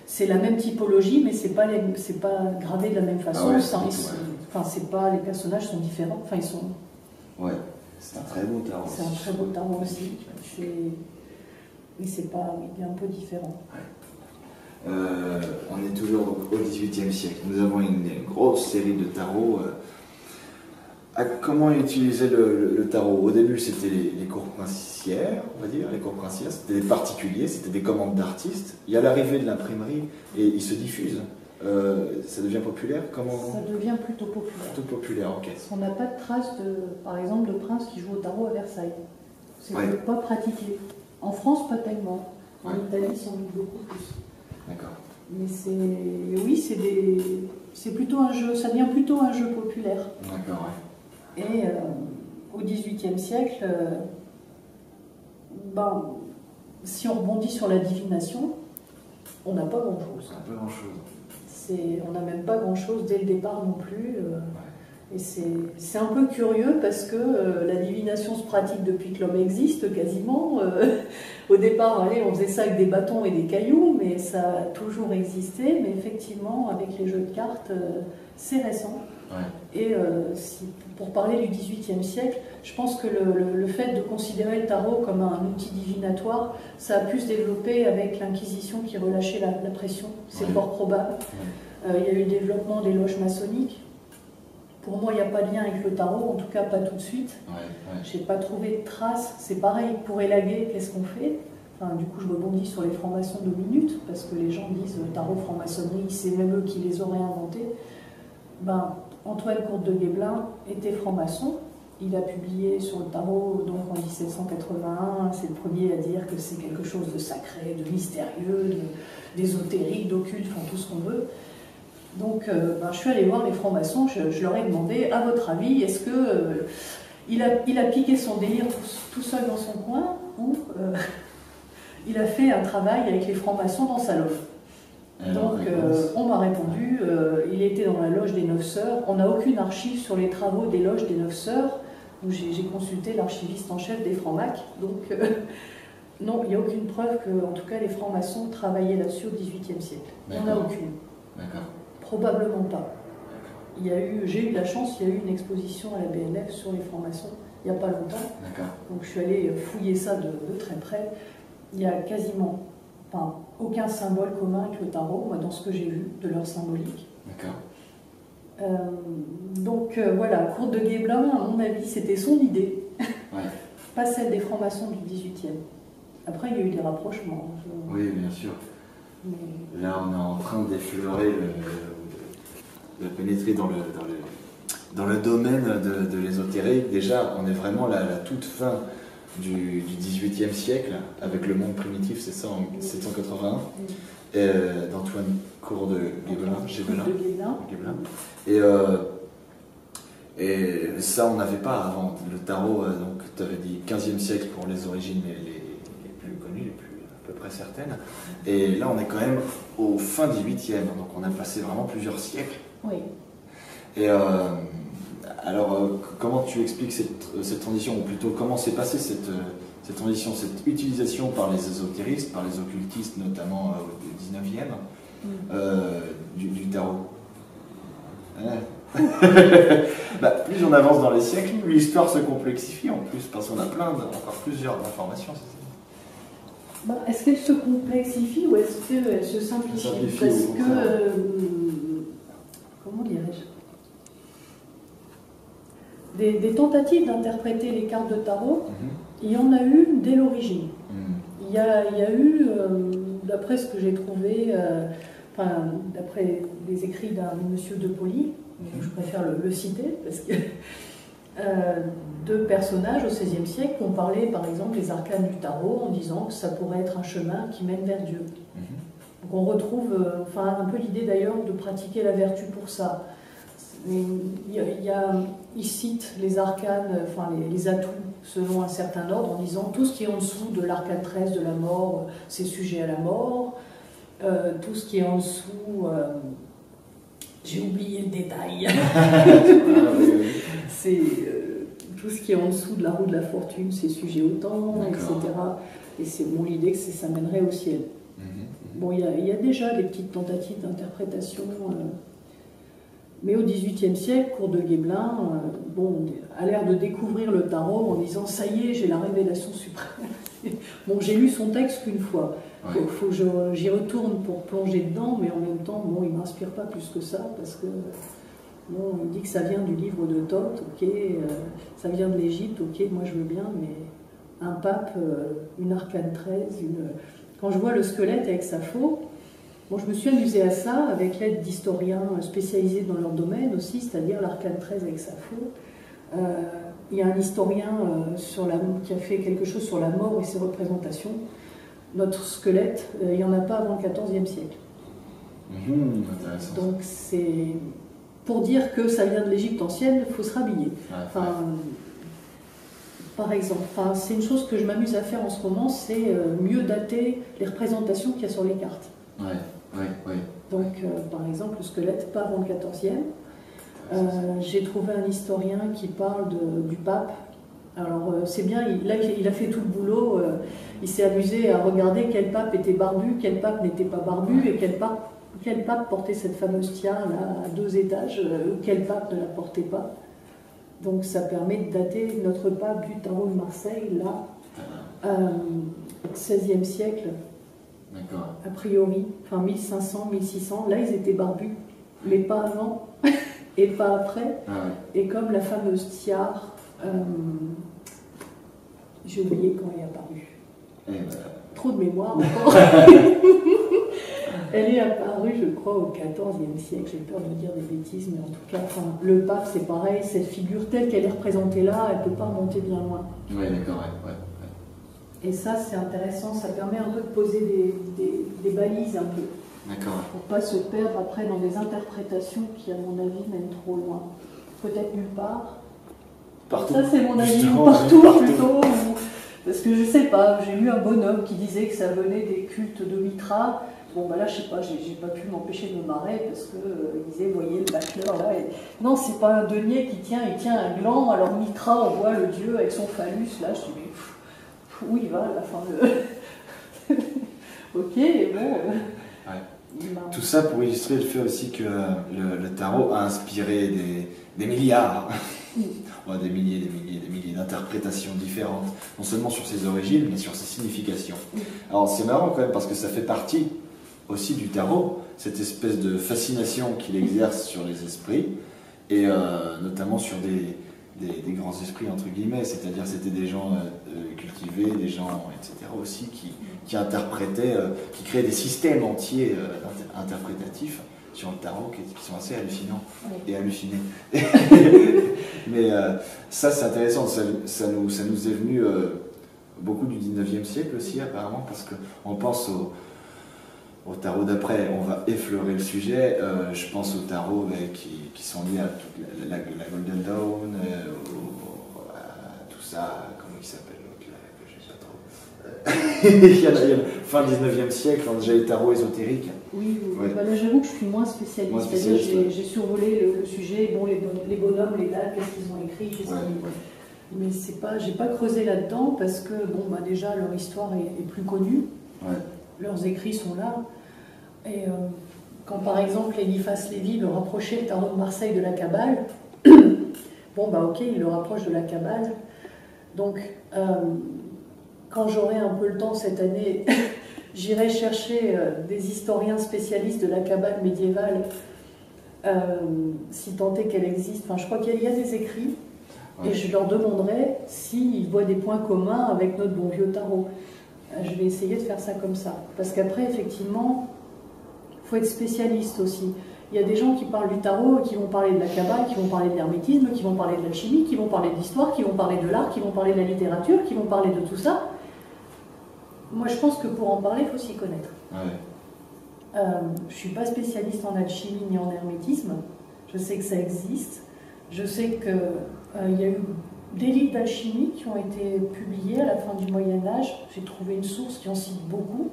c'est la même typologie, mais c'est pas gravé de la même façon. Les personnages sont différents. Enfin, ils sont. C'est un très beau tarot. C'est un très beau tarot aussi. Mais c'est pas. Il est un peu différent. On est toujours au XVIIIe siècle. Nous avons une grosse série de tarots. Comment utiliser le tarot? Au début, c'était les cours princières, on va dire. Les cours princières, c'était des particuliers, c'était des commandes d'artistes. Il y a l'arrivée de l'imprimerie et ils se diffusent. Ça devient populaire? Ça devient plutôt populaire. Plutôt populaire, ok. On n'a pas de traces, par exemple, de princes qui jouent au tarot à Versailles. C'est pas pratiqué. En France, pas tellement. En Italie, sans doute beaucoup plus. D'accord. Mais c'est plutôt un jeu, ça devient plutôt un jeu populaire. D'accord, Et au XVIIIe siècle, si on rebondit sur la divination, on n'a pas grand-chose. On n'a même pas grand-chose dès le départ non plus. Et c'est un peu curieux parce que la divination se pratique depuis que l'homme existe quasiment. Au départ, on faisait ça avec des bâtons et des cailloux, mais ça a toujours existé. Mais effectivement, avec les jeux de cartes, c'est récent. Et pour parler du XVIIIe siècle, je pense que le fait de considérer le tarot comme un outil divinatoire, ça a pu se développer avec l'Inquisition qui relâchait la pression. C'est fort probable. Il y a eu le développement des loges maçonniques. Pour moi, il n'y a pas de lien avec le tarot, en tout cas pas tout de suite. Je n'ai pas trouvé de traces. C'est pareil, pour élaguer, qu'est-ce qu'on fait? Du coup, je rebondis sur les francs-maçons 2 minutes, parce que les gens disent tarot, franc-maçonnerie, c'est même eux qui les auraient inventés. Antoine Courte de Guesblen était franc-maçon. Il a publié sur le tarot donc en 1781. C'est le premier à dire que c'est quelque chose de sacré, de mystérieux, d'ésotérique, d'occulte, enfin tout ce qu'on veut. Donc je suis allée voir les francs-maçons, je leur ai demandé, à votre avis, est-ce que il a piqué son délire tout seul dans son coin ou il a fait un travail avec les francs-maçons dans sa loge? Donc on m'a répondu, il était dans la loge des 9 sœurs. On n'a aucune archive sur les travaux des loges des 9 sœurs. J'ai consulté l'archiviste en chef des Francs-Mac. Donc Non, il n'y a aucune preuve que, en tout cas, les francs-maçons travaillaient là-dessus au XVIIIe siècle. Il n'y en a aucune. D'accord. Probablement pas. J'ai eu de la chance, il y a eu une exposition à la BNF sur les francs-maçons il n'y a pas longtemps. Donc je suis allée fouiller ça de très près. Il n'y a quasiment aucun symbole commun avec le tarot, moi, dans ce que j'ai vu de leur symbolique. Donc voilà, Courte de Guesblen, à mon avis, c'était son idée, pas celle des francs-maçons du XVIIIe. Après, il y a eu des rapprochements. Oui, bien sûr. Mais... Là, on est en train d'effleurer, de pénétrer dans le domaine de l'ésotérique. Déjà, on est vraiment à la toute fin du XVIIIe siècle, avec le monde primitif, c'est ça, en 1781, d'Antoine Courte de Guesblen. Et ça, on n'avait pas avant. Le tarot, donc tu avais dit 15e siècle pour les origines les plus connues, les plus à peu près certaines. Et là, on est quand même au fin 18e, donc on a passé vraiment plusieurs siècles. Oui. Et alors, comment tu expliques cette transition, ou plutôt comment s'est passée cette transition, cette utilisation par les ésotéristes, par les occultistes, notamment au 19e, du tarot? Plus on avance dans les siècles, plus l'histoire se complexifie en plus, parce qu'on a encore plusieurs informations. Est-ce qu'elle se complexifie ou est-ce qu'elle se simplifie? Parce que, comment dirais-je, des tentatives d'interpréter les cartes de tarot, il y en a eu dès l'origine. Il y a eu, d'après ce que j'ai trouvé, d'après les écrits d'un monsieur de Poli, je préfère le citer, parce que deux personnages au XVIe siècle ont parlé, par exemple, les arcanes du tarot, en disant que ça pourrait être un chemin qui mène vers Dieu. Donc on retrouve un peu l'idée d'ailleurs de pratiquer la vertu pour ça. Il cite les arcanes, les atouts selon un certain ordre, en disant tout ce qui est en dessous de l'arcane 13 de la mort, c'est sujet à la mort. Tout ce qui est en dessous, j'ai oublié le détail. C'est tout ce qui est en dessous de la roue de la fortune, c'est sujet au temps, etc. Et c'est l'idée que ça mènerait au ciel. Bon, il y a déjà des petites tentatives d'interprétation. Mais au XVIIIe siècle, Courte de Guesblen, a l'air de découvrir le tarot en disant « ça y est, j'ai la révélation suprême ». Bon, j'ai lu son texte qu'une fois. Il faut que j'y retourne pour plonger dedans, mais en même temps, il ne m'inspire pas plus que ça, parce que il dit que ça vient du livre de Thoth, ok, ça vient de l'Égypte, ok, moi je veux bien, mais un pape, une arcane 13, quand je vois le squelette avec sa faux, je me suis amusée à ça avec l'aide d'historiens spécialisés dans leur domaine aussi, c'est-à-dire l'arcane 13 avec sa faux. Il y a un historien qui a fait quelque chose sur la mort et ses représentations. Notre squelette, il n'y en a pas avant le XIVe siècle. Donc c'est pour dire que ça vient de l'Égypte ancienne, il faut se rhabiller. Par exemple, c'est une chose que je m'amuse à faire en ce moment, c'est mieux dater les représentations qu'il y a sur les cartes. Donc par exemple, le squelette, pas avant le XIVe. J'ai trouvé un historien qui parle du pape. Alors c'est bien, il a fait tout le boulot, il s'est amusé à regarder quel pape était barbu, quel pape n'était pas barbu, et quel pape portait cette fameuse tiare là, à 2 étages, ou quel pape ne la portait pas. Donc ça permet de dater notre pape du tarot de Marseille, là, 16e siècle, a priori, 1500, 1600, là ils étaient barbus, mais pas avant, et pas après, et comme la fameuse tiare, j'ai oublié quand elle est apparue. Trop de mémoire encore. Elle est apparue, je crois, au XIVe siècle. J'ai peur de dire des bêtises, mais en tout cas, le pape, c'est pareil. Cette figure telle qu'elle est représentée là, elle ne peut pas remonter bien loin. Et ça, c'est intéressant. Ça permet un peu de poser des balises un peu. Pour ne pas se perdre après dans des interprétations qui, à mon avis, mènent trop loin. Peut-être nulle part. Partout. Ça, c'est mon avis. Partout, plutôt. Parce que je sais pas, j'ai lu un bonhomme qui disait que ça venait des cultes de Mitra. Bon, là, je sais pas, j'ai pas pu m'empêcher de me marrer parce que il disait, voyez le battleur là. Non, c'est pas un denier qui tient, il tient un gland. Alors Mitra, on voit le dieu avec son phallus là. Je dis, où il va à la fin de... Ok, et bon... Tout ça pour illustrer le fait aussi que le tarot a inspiré des milliards, des milliers d'interprétations différentes, non seulement sur ses origines, mais sur ses significations. Alors c'est marrant quand même parce que ça fait partie aussi du tarot, cette espèce de fascination qu'il exerce sur les esprits, et notamment sur des grands esprits entre guillemets, c'est-à-dire c'était des gens cultivés, des gens etc. aussi qui interprétaient, qui créaient des systèmes entiers interprétatifs sur le tarot qui sont assez hallucinants et hallucinés. Mais ça c'est intéressant, ça nous est venu beaucoup du 19e siècle aussi apparemment, parce qu'on pense au tarot d'après, on va effleurer le sujet, je pense aux tarots qui sont liés à toute la Golden Dawn, à tout ça, comment il s'appelle l'autre là, que je sais pas trop. Il y a fin 19e siècle, on a déjà les tarots ésotériques. Oui, ouais. Bah là j'avoue que je suis moins spécialiste, c'est-à-dire j'ai survolé le sujet, bon, les bonhommes, les dates, qu'est-ce qu'ils ont écrit, mais j'ai pas creusé là-dedans parce que bon, bah, déjà leur histoire est plus connue, leurs écrits sont là. Et quand par exemple Eliphas Lévy me rapprochait le tarot de Marseille de la Kabbale, bon bah ok, il le rapproche de la Kabbale. Donc quand j'aurai un peu le temps cette année, j'irai chercher des historiens spécialistes de la Kabbale médiévale, si tant est qu'elle existe. Enfin, je crois qu'il y a des écrits, et je leur demanderai s'ils voient des points communs avec notre bon vieux tarot. Je vais essayer de faire ça comme ça. Parce qu'après, effectivement, il faut être spécialiste aussi. Il y a des gens qui parlent du tarot, qui vont parler de la Kabbale, qui vont parler de l'hermétisme, qui vont parler de l'alchimie, qui vont parler de l'histoire, qui vont parler de l'art, qui vont parler de la littérature, qui vont parler de tout ça. Moi, je pense que pour en parler, il faut s'y connaître. Je ne suis pas spécialiste en alchimie ni en hermétisme. Je sais que ça existe. Je sais qu'il y a eu des livres d'alchimie qui ont été publiés à la fin du Moyen-Âge. J'ai trouvé une source qui en cite beaucoup.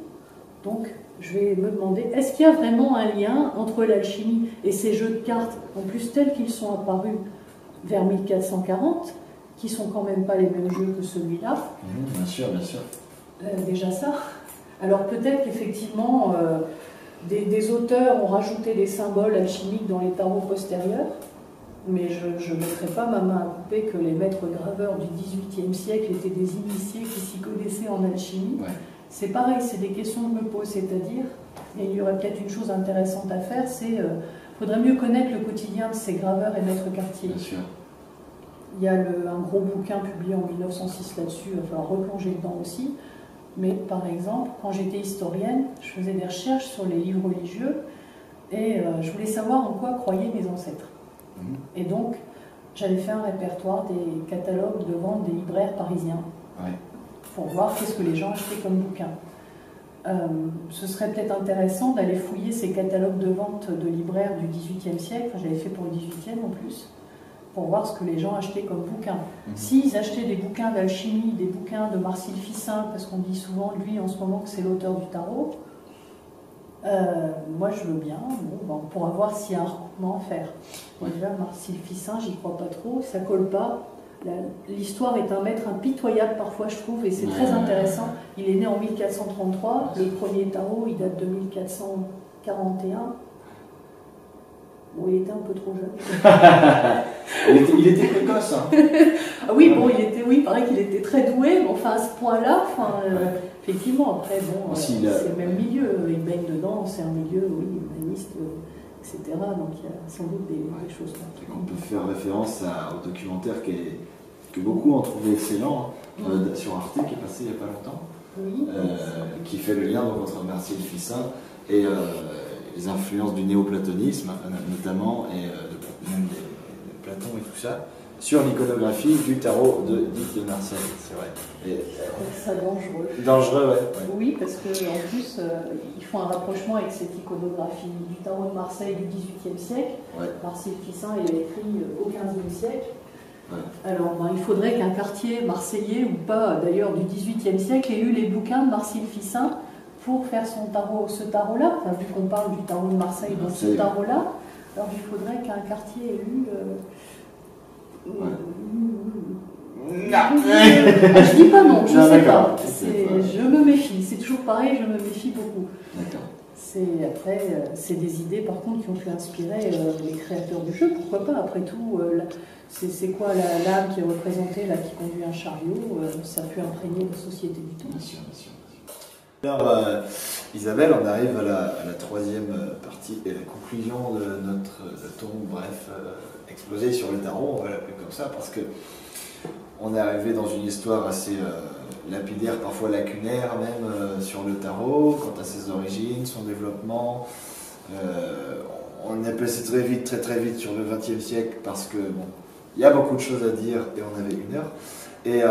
Donc, je vais me demander, est-ce qu'il y a vraiment un lien entre l'alchimie et ces jeux de cartes, en plus tels qu'ils sont apparus vers 1440, qui sont quand même pas les mêmes jeux que celui-là. Bien sûr, bien sûr. Déjà ça. Alors peut-être qu'effectivement, des auteurs ont rajouté des symboles alchimiques dans les tarots postérieurs, mais je ne mettrai pas ma main à couper que les maîtres graveurs du XVIIIe siècle étaient des initiés qui s'y connaissaient en alchimie. C'est pareil, c'est des questions que je me pose, c'est-à-dire, et il y aurait peut-être une chose intéressante à faire, c'est faudrait mieux connaître le quotidien de ces graveurs et maîtres quartiers. Bien sûr. Il y a un gros bouquin publié en 1906 là-dessus, il va falloir replonger dedans aussi. Mais par exemple, quand j'étais historienne, je faisais des recherches sur les livres religieux et je voulais savoir en quoi croyaient mes ancêtres. Et donc, j'avais fait un répertoire des catalogues de vente des libraires parisiens pour voir qu'est-ce que les gens achetaient comme bouquins. Ce serait peut-être intéressant d'aller fouiller ces catalogues de vente de libraires du XVIIIe siècle, j'avais fait pour le XVIIIe en plus, pour voir ce que les gens achetaient comme bouquins. S'ils achetaient des bouquins d'alchimie, des bouquins de Marcille Ficin, parce qu'on dit souvent de lui en ce moment que c'est l'auteur du tarot, moi je veux bien, bon, on pourra voir s'il y a un recoupement à faire. Déjà, Marcille Ficin, j'y crois pas trop, ça colle pas. L'histoire est un maître impitoyable parfois, je trouve, et c'est très intéressant. Il est né en 1433, le premier tarot, il date de 1441. Bon, il était un peu trop jeune. il était précoce. Hein. Ah oui, bon, il paraît qu'il était très doué, mais enfin à ce point-là, effectivement, après, bon, c'est le même milieu, il baigne dedans, c'est un milieu, humaniste, etc. Donc il y a sans doute des choses là. On peut faire référence au documentaire que beaucoup ont trouvé excellent, sur Arte, qui est passé il n'y a pas longtemps, qui fait le lien entre Marcille Ficin et les influences du néoplatonisme, notamment, et même de Platon et tout ça, sur l'iconographie du tarot de Marseille, c'est vrai. C'est ça dangereux. Dangereux, ouais. Oui, parce qu'en plus, ils font un rapprochement avec cette iconographie du tarot de Marseille du XVIIIe siècle. Marcille Ficin, il a écrit au XVe siècle. Alors, il faudrait qu'un quartier marseillais, ou pas d'ailleurs du XVIIIe siècle, ait eu les bouquins de Marcille Ficin pour faire ce tarot-là, vu qu'on parle du tarot de Marseille, donc ce tarot-là, alors il faudrait qu'un quartier ait eu... Je dis pas non, je Non, sais d'accord. pas. Je me méfie, c'est toujours pareil, je me méfie beaucoup. D'accord. Après, c'est des idées par contre qui ont pu inspirer les créateurs du jeu, pourquoi pas. Après tout, c'est quoi l'âme qui est représentée, là, qui conduit un chariot, ça a pu imprégner la société du temps. Bien sûr, bien sûr. Alors, Isabelle, on arrive à la troisième partie et la conclusion de notre ton, bref, exposé sur le tarot, on va l'appeler comme ça, parce que on est arrivé dans une histoire assez lapidaire, parfois lacunaire même, sur le tarot, quant à ses origines, son développement. On est passé très vite sur le XXe siècle, parce que bon, il y a beaucoup de choses à dire et on avait 1 heure. Et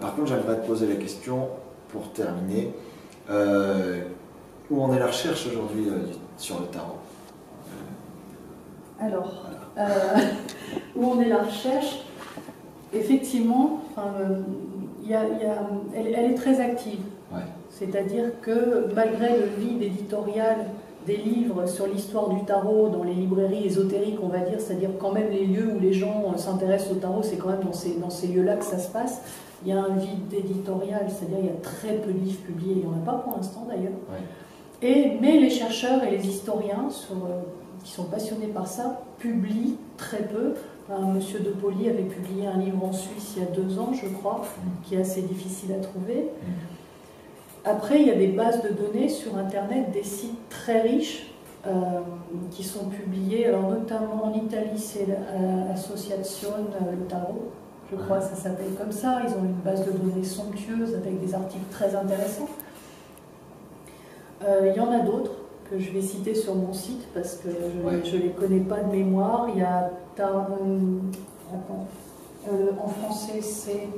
par contre, j'aimerais te poser la question, pour terminer, où en est la recherche aujourd'hui sur le tarot? Alors, où en est la recherche? Effectivement, elle est très active. Ouais. C'est-à-dire que malgré le vide éditorial des livres sur l'histoire du tarot dans les librairies ésotériques, on va dire, c'est-à-dire quand même les lieux où les gens s'intéressent au tarot, c'est quand même dans ces lieux-là que ça se passe. Il y a un vide éditorial, c'est-à-dire il y a très peu de livres publiés, il n'y en a pas pour l'instant d'ailleurs. Ouais. Mais les chercheurs et les historiens qui sont passionnés par ça publient très peu. Monsieur De Poli avait publié un livre en Suisse il y a 2 ans, je crois, qui est assez difficile à trouver. Après, il y a des bases de données sur Internet, des sites très riches qui sont publiés, alors notamment en Italie, c'est l'Association Le Tarot, je crois que ça s'appelle comme ça. Ils ont une base de données somptueuse avec des articles très intéressants. Il y en a d'autres que je vais citer sur mon site parce que je ne les connais pas de mémoire. Il y a en français, c'est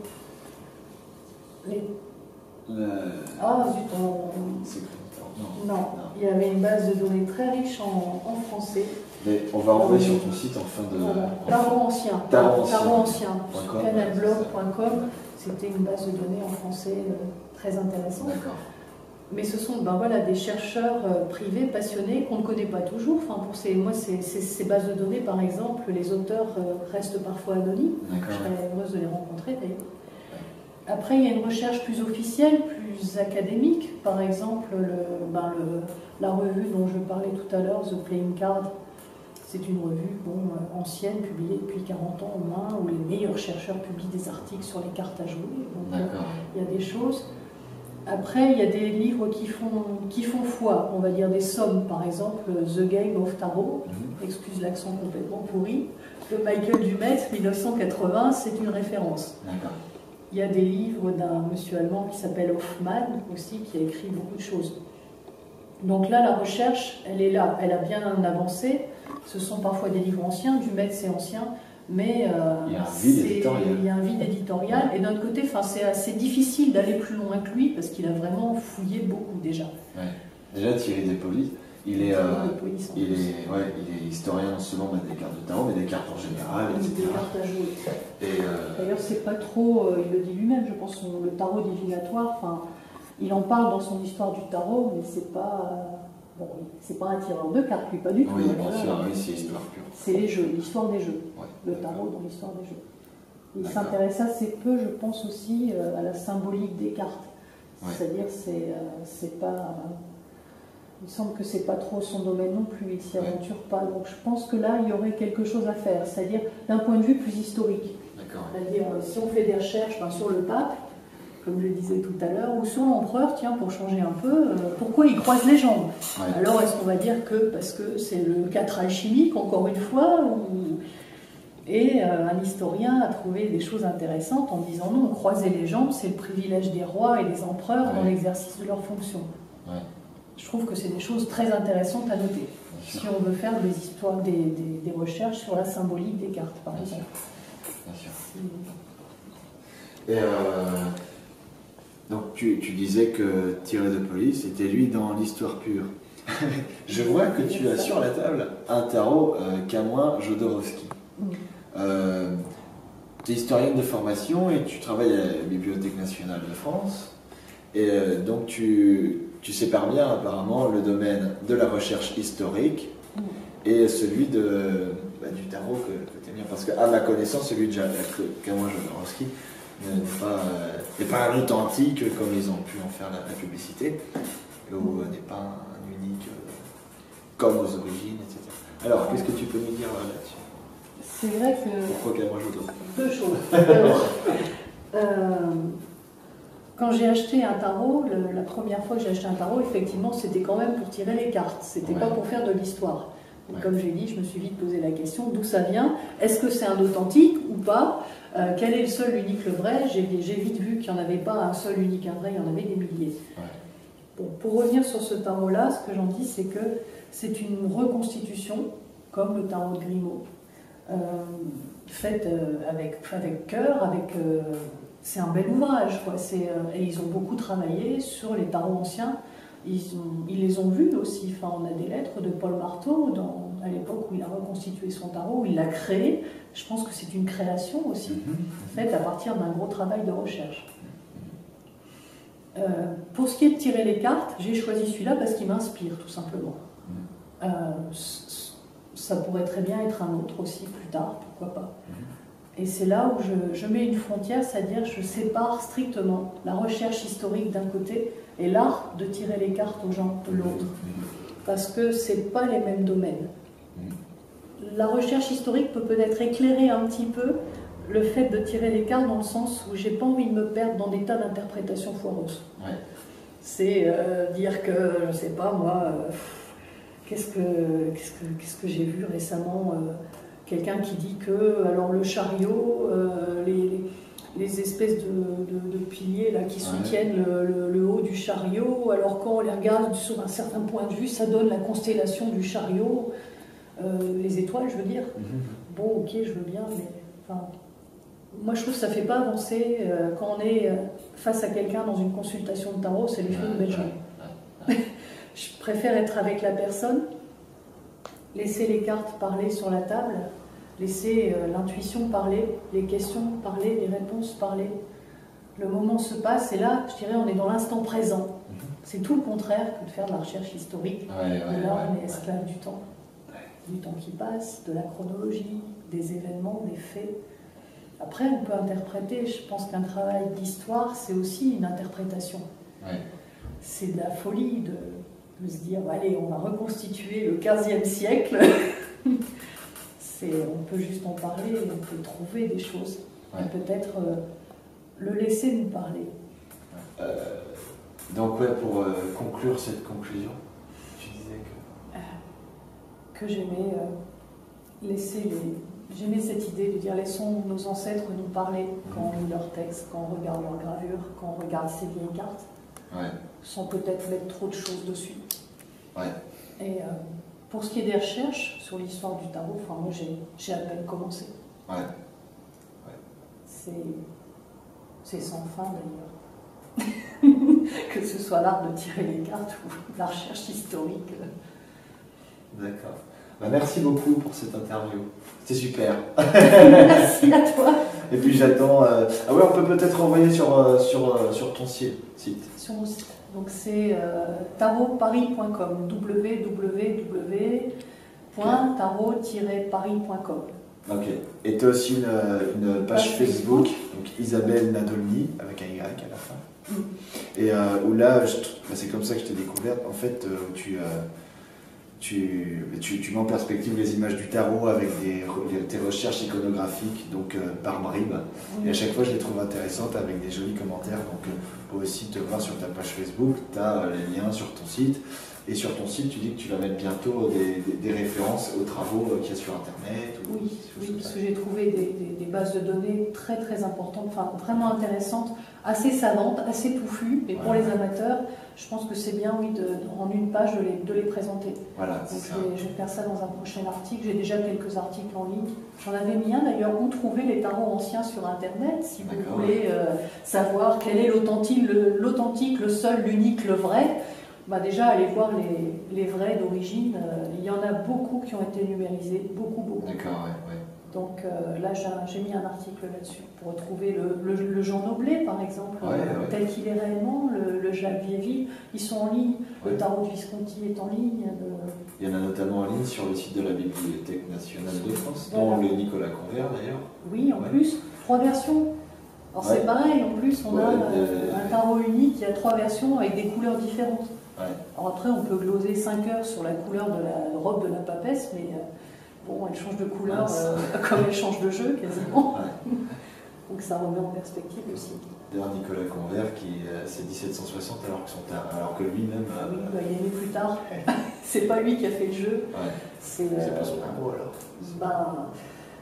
Ah zut, non, il y avait une base de données très riche en français. Mais on va envoyer sur ton site en fin de... Voilà. Tarot ancien. Tarot ancien. Canalblog.com. C'était une base de données en français très intéressante. D'accord. Mais ce sont des chercheurs privés, passionnés, qu'on ne connaît pas toujours. Enfin, moi, ces bases de données, par exemple, les auteurs restent parfois anonymes. Je serais heureuse de les rencontrer d'ailleurs. Après, il y a une recherche plus officielle, plus académique. Par exemple, la revue dont je parlais tout à l'heure, The Playing Card, c'est une revue ancienne, publiée depuis 40 ans au moins, où les meilleurs chercheurs publient des articles sur les cartes à jouer. Donc, il y a des choses. Après, il y a des livres qui font foi, on va dire des sommes. Par exemple, The Game of Tarot, excuse l'accent complètement pourri, de Michael Dumet, 1980, c'est une référence. Il y a des livres d'un monsieur allemand qui s'appelle Hoffmann aussi, qui a écrit beaucoup de choses. Donc là, la recherche, elle est là, elle a bien avancé. Ce sont parfois des livres anciens, Dumet c'est ancien, mais il y a un vide éditorial. Et d'un autre côté, c'est assez difficile d'aller plus loin que lui, parce qu'il a vraiment fouillé beaucoup déjà. Ouais. Déjà, Thierry Despolis, il est historien non seulement des cartes de tarot, mais des cartes en général, etc. Des cartes à jouer. D'ailleurs, c'est pas trop, il le dit lui-même, je pense, le tarot divinatoire, il en parle dans son histoire du tarot, mais c'est pas un tireur de cartes, lui, pas du tout. Oui, bien sûr, c'est l'histoire pure. C'est les jeux, l'histoire des jeux. Ouais, le tarot dans l'histoire des jeux. Il s'intéresse assez peu, je pense aussi, à la symbolique des cartes. Ouais. C'est-à-dire, c'est pas... Il semble que c'est pas trop son domaine non plus, il s'y aventure pas. Donc je pense que là, il y aurait quelque chose à faire, c'est-à-dire d'un point de vue plus historique. C'est-à-dire, si on fait des recherches sur le pape, comme je le disais tout à l'heure, ou sur l'empereur, tiens, pour changer un peu, pourquoi il croise les jambes? Alors est-ce qu'on va dire que parce que c'est le 4 alchimique, encore une fois, Et un historien a trouvé des choses intéressantes en disant non, croiser les jambes, c'est le privilège des rois et des empereurs dans l'exercice de leurs fonctions. Je trouve que c'est des choses très intéressantes à noter, si on veut faire des histoires, des recherches sur la symbolique des cartes, par exemple. Bien sûr. Et donc tu disais que Thierry Despolis, c'était lui dans l'histoire pure. Je vois que tu as sur la table un tarot Camoin Jodorowsky. Tu es historienne de formation et tu travailles à la Bibliothèque nationale de France. Et donc tu sépares bien apparemment le domaine de la recherche historique et celui du tarot que tu aimes bien. Parce qu'à ma connaissance, celui de Camoin Jodorowsky, Il n'y a pas un authentique comme ils ont pu en faire la publicité, ou n'est pas un unique comme aux origines, etc. Alors, qu'est-ce que tu peux nous dire là-dessus? C'est vrai que... Pourquoi qu'elle mange autant? Deux choses. Alors, quand j'ai acheté un tarot, la première fois que j'ai acheté un tarot, effectivement, c'était quand même pour tirer les cartes. C'était pas pour faire de l'histoire. Comme j'ai dit, je me suis vite posé la question d'où ça vient. Est-ce que c'est un authentique ou pas? Quel est le seul, l'unique, le vrai? J'ai vite vu qu'il n'y en avait pas un seul, unique, un vrai, il y en avait des milliers. Bon, pour revenir sur ce tarot-là, ce que j'en dis, c'est que c'est une reconstitution, comme le tarot de Grimaud, faite avec cœur, c'est un bel ouvrage, quoi. Et ils ont beaucoup travaillé sur les tarots anciens. Ils les ont vus aussi. Enfin, on a des lettres de Paul Marteau à l'époque où il a reconstitué son tarot, où il l'a créé. Je pense que c'est une création aussi, faite à partir d'un gros travail de recherche. Pour ce qui est de tirer les cartes, j'ai choisi celui-là parce qu'il m'inspire, tout simplement. Ça pourrait très bien être un autre aussi plus tard, pourquoi pas. Et c'est là où je mets une frontière, c'est-à-dire je sépare strictement la recherche historique d'un côté et l'art de tirer les cartes aux gens de l'autre. Parce que ce n'est pas les mêmes domaines. La recherche historique peut peut-être éclairer un petit peu le fait de tirer les cartes dans le sens où j'ai pas envie de me perdre dans des tas d'interprétations foireuses. C'est dire que, je ne sais pas moi, qu'est-ce que j'ai vu récemment, quelqu'un qui dit que alors le chariot, les espèces de piliers là, qui soutiennent le haut du chariot, alors quand on les regarde sur un certain point de vue, ça donne la constellation du chariot, les étoiles, je veux dire. Bon, ok, je veux bien, mais enfin, moi je trouve que ça ne fait pas avancer quand on est face à quelqu'un dans une consultation de tarot, c'est les fruits de belle journée. Je préfère être avec la personne, laisser les cartes parler sur la table, laisser l'intuition parler, les questions parler, les réponses parler. Le moment se passe et là, je dirais, on est dans l'instant présent. C'est tout le contraire que de faire de la recherche historique. Là, on est esclave du temps qui passe, de la chronologie, des événements, des faits. Après, on peut interpréter, je pense qu'un travail d'histoire, c'est aussi une interprétation. C'est de la folie de se dire, allez, on va reconstituer le 15e siècle. On peut juste en parler, on peut trouver des choses. Et peut-être le laisser nous parler. Donc, pour conclure cette conclusion, tu disais que j'aimais j'aimais cette idée de dire laissons nos ancêtres nous parler quand on lit leurs textes, quand on regarde leurs gravures, quand on regarde ces vieilles cartes, sans peut-être mettre trop de choses dessus. Et pour ce qui est des recherches sur l'histoire du tarot, enfin moi j'ai à peine commencé. C'est sans fin d'ailleurs. Que ce soit l'art de tirer les cartes ou la recherche historique. D'accord. Merci beaucoup pour cette interview. C'était super. Merci à toi. Et puis j'attends... on peut peut-être envoyer sur ton site. Sur mon site. Donc c'est tarotparis.com. www.tarot-paris.com. Ok. Et tu as aussi une page Facebook, donc Isabelle Nadolny, avec un Y à la fin. Et où là, c'est comme ça que je t'ai découverte, en fait, tu mets en perspective les images du tarot avec tes recherches iconographiques, donc par bribes. Et à chaque fois, je les trouve intéressantes avec des jolis commentaires. Donc, pour aussi te voir sur ta page Facebook, tu as les liens sur ton site. Et sur ton site, tu dis que tu vas mettre bientôt des références aux travaux qu'il y a sur Internet. Oui, parce que j'ai trouvé des bases de données très très importantes, enfin vraiment intéressantes, assez savantes, assez touffues. Et pour les amateurs, je pense que c'est bien, en une page, de les présenter. Voilà, donc je vais faire ça dans un prochain article. J'ai déjà quelques articles en ligne. J'en avais mis un d'ailleurs, où trouver les tarots anciens sur Internet, si vous voulez savoir quel est l'authentique, le seul, l'unique, le vrai. Déjà, allez voir les vrais d'origine. Il y en a beaucoup qui ont été numérisés, beaucoup. D'accord, Donc là, j'ai mis un article là-dessus pour retrouver le Jean Noblet, par exemple, tel qu'il est réellement, le Jacques Viéville. Ils sont en ligne. Le tarot de Visconti est en ligne. Il y en a notamment en ligne sur le site de la Bibliothèque nationale de France, dont le Nicolas Convert d'ailleurs. Oui, en plus, 3 versions. Alors c'est pareil, en plus on a un tarot unique qui a 3 versions avec des couleurs différentes. Alors après on peut gloser 5 heures sur la couleur de la robe de la papesse, mais bon, elle change de couleur comme elle change de jeu quasiment. Donc ça remet en perspective aussi. D'ailleurs Nicolas Convert c'est 1760 alors que lui-même... oui, il est né plus tard. C'est pas lui qui a fait le jeu. C'est pas son combo alors.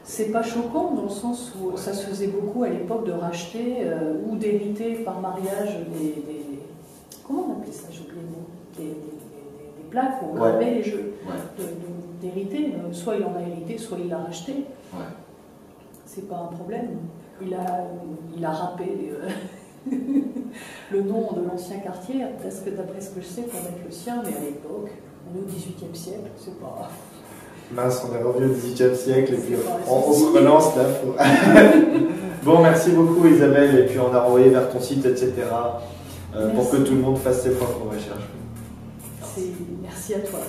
C'est pas choquant dans le sens où ça se faisait beaucoup à l'époque de racheter ou d'hériter par mariage des comment on appelait ça, j'ai oublié le mot, des plaques où on gravait les jeux. D'hériter, soit il en a hérité, soit il l'a racheté. C'est pas un problème. Il a râpé le nom de l'ancien quartier, presque d'après ce que je sais, pour mettre le sien, mais à l'époque, on est au XVIIIe siècle, c'est pas... Mince, on est revenu au XVIIIe siècle et puis on se relance là. Bon, merci beaucoup Isabelle, et puis on a renvoyé vers ton site, etc. Pour que tout le monde fasse ses propres recherches. Merci à toi.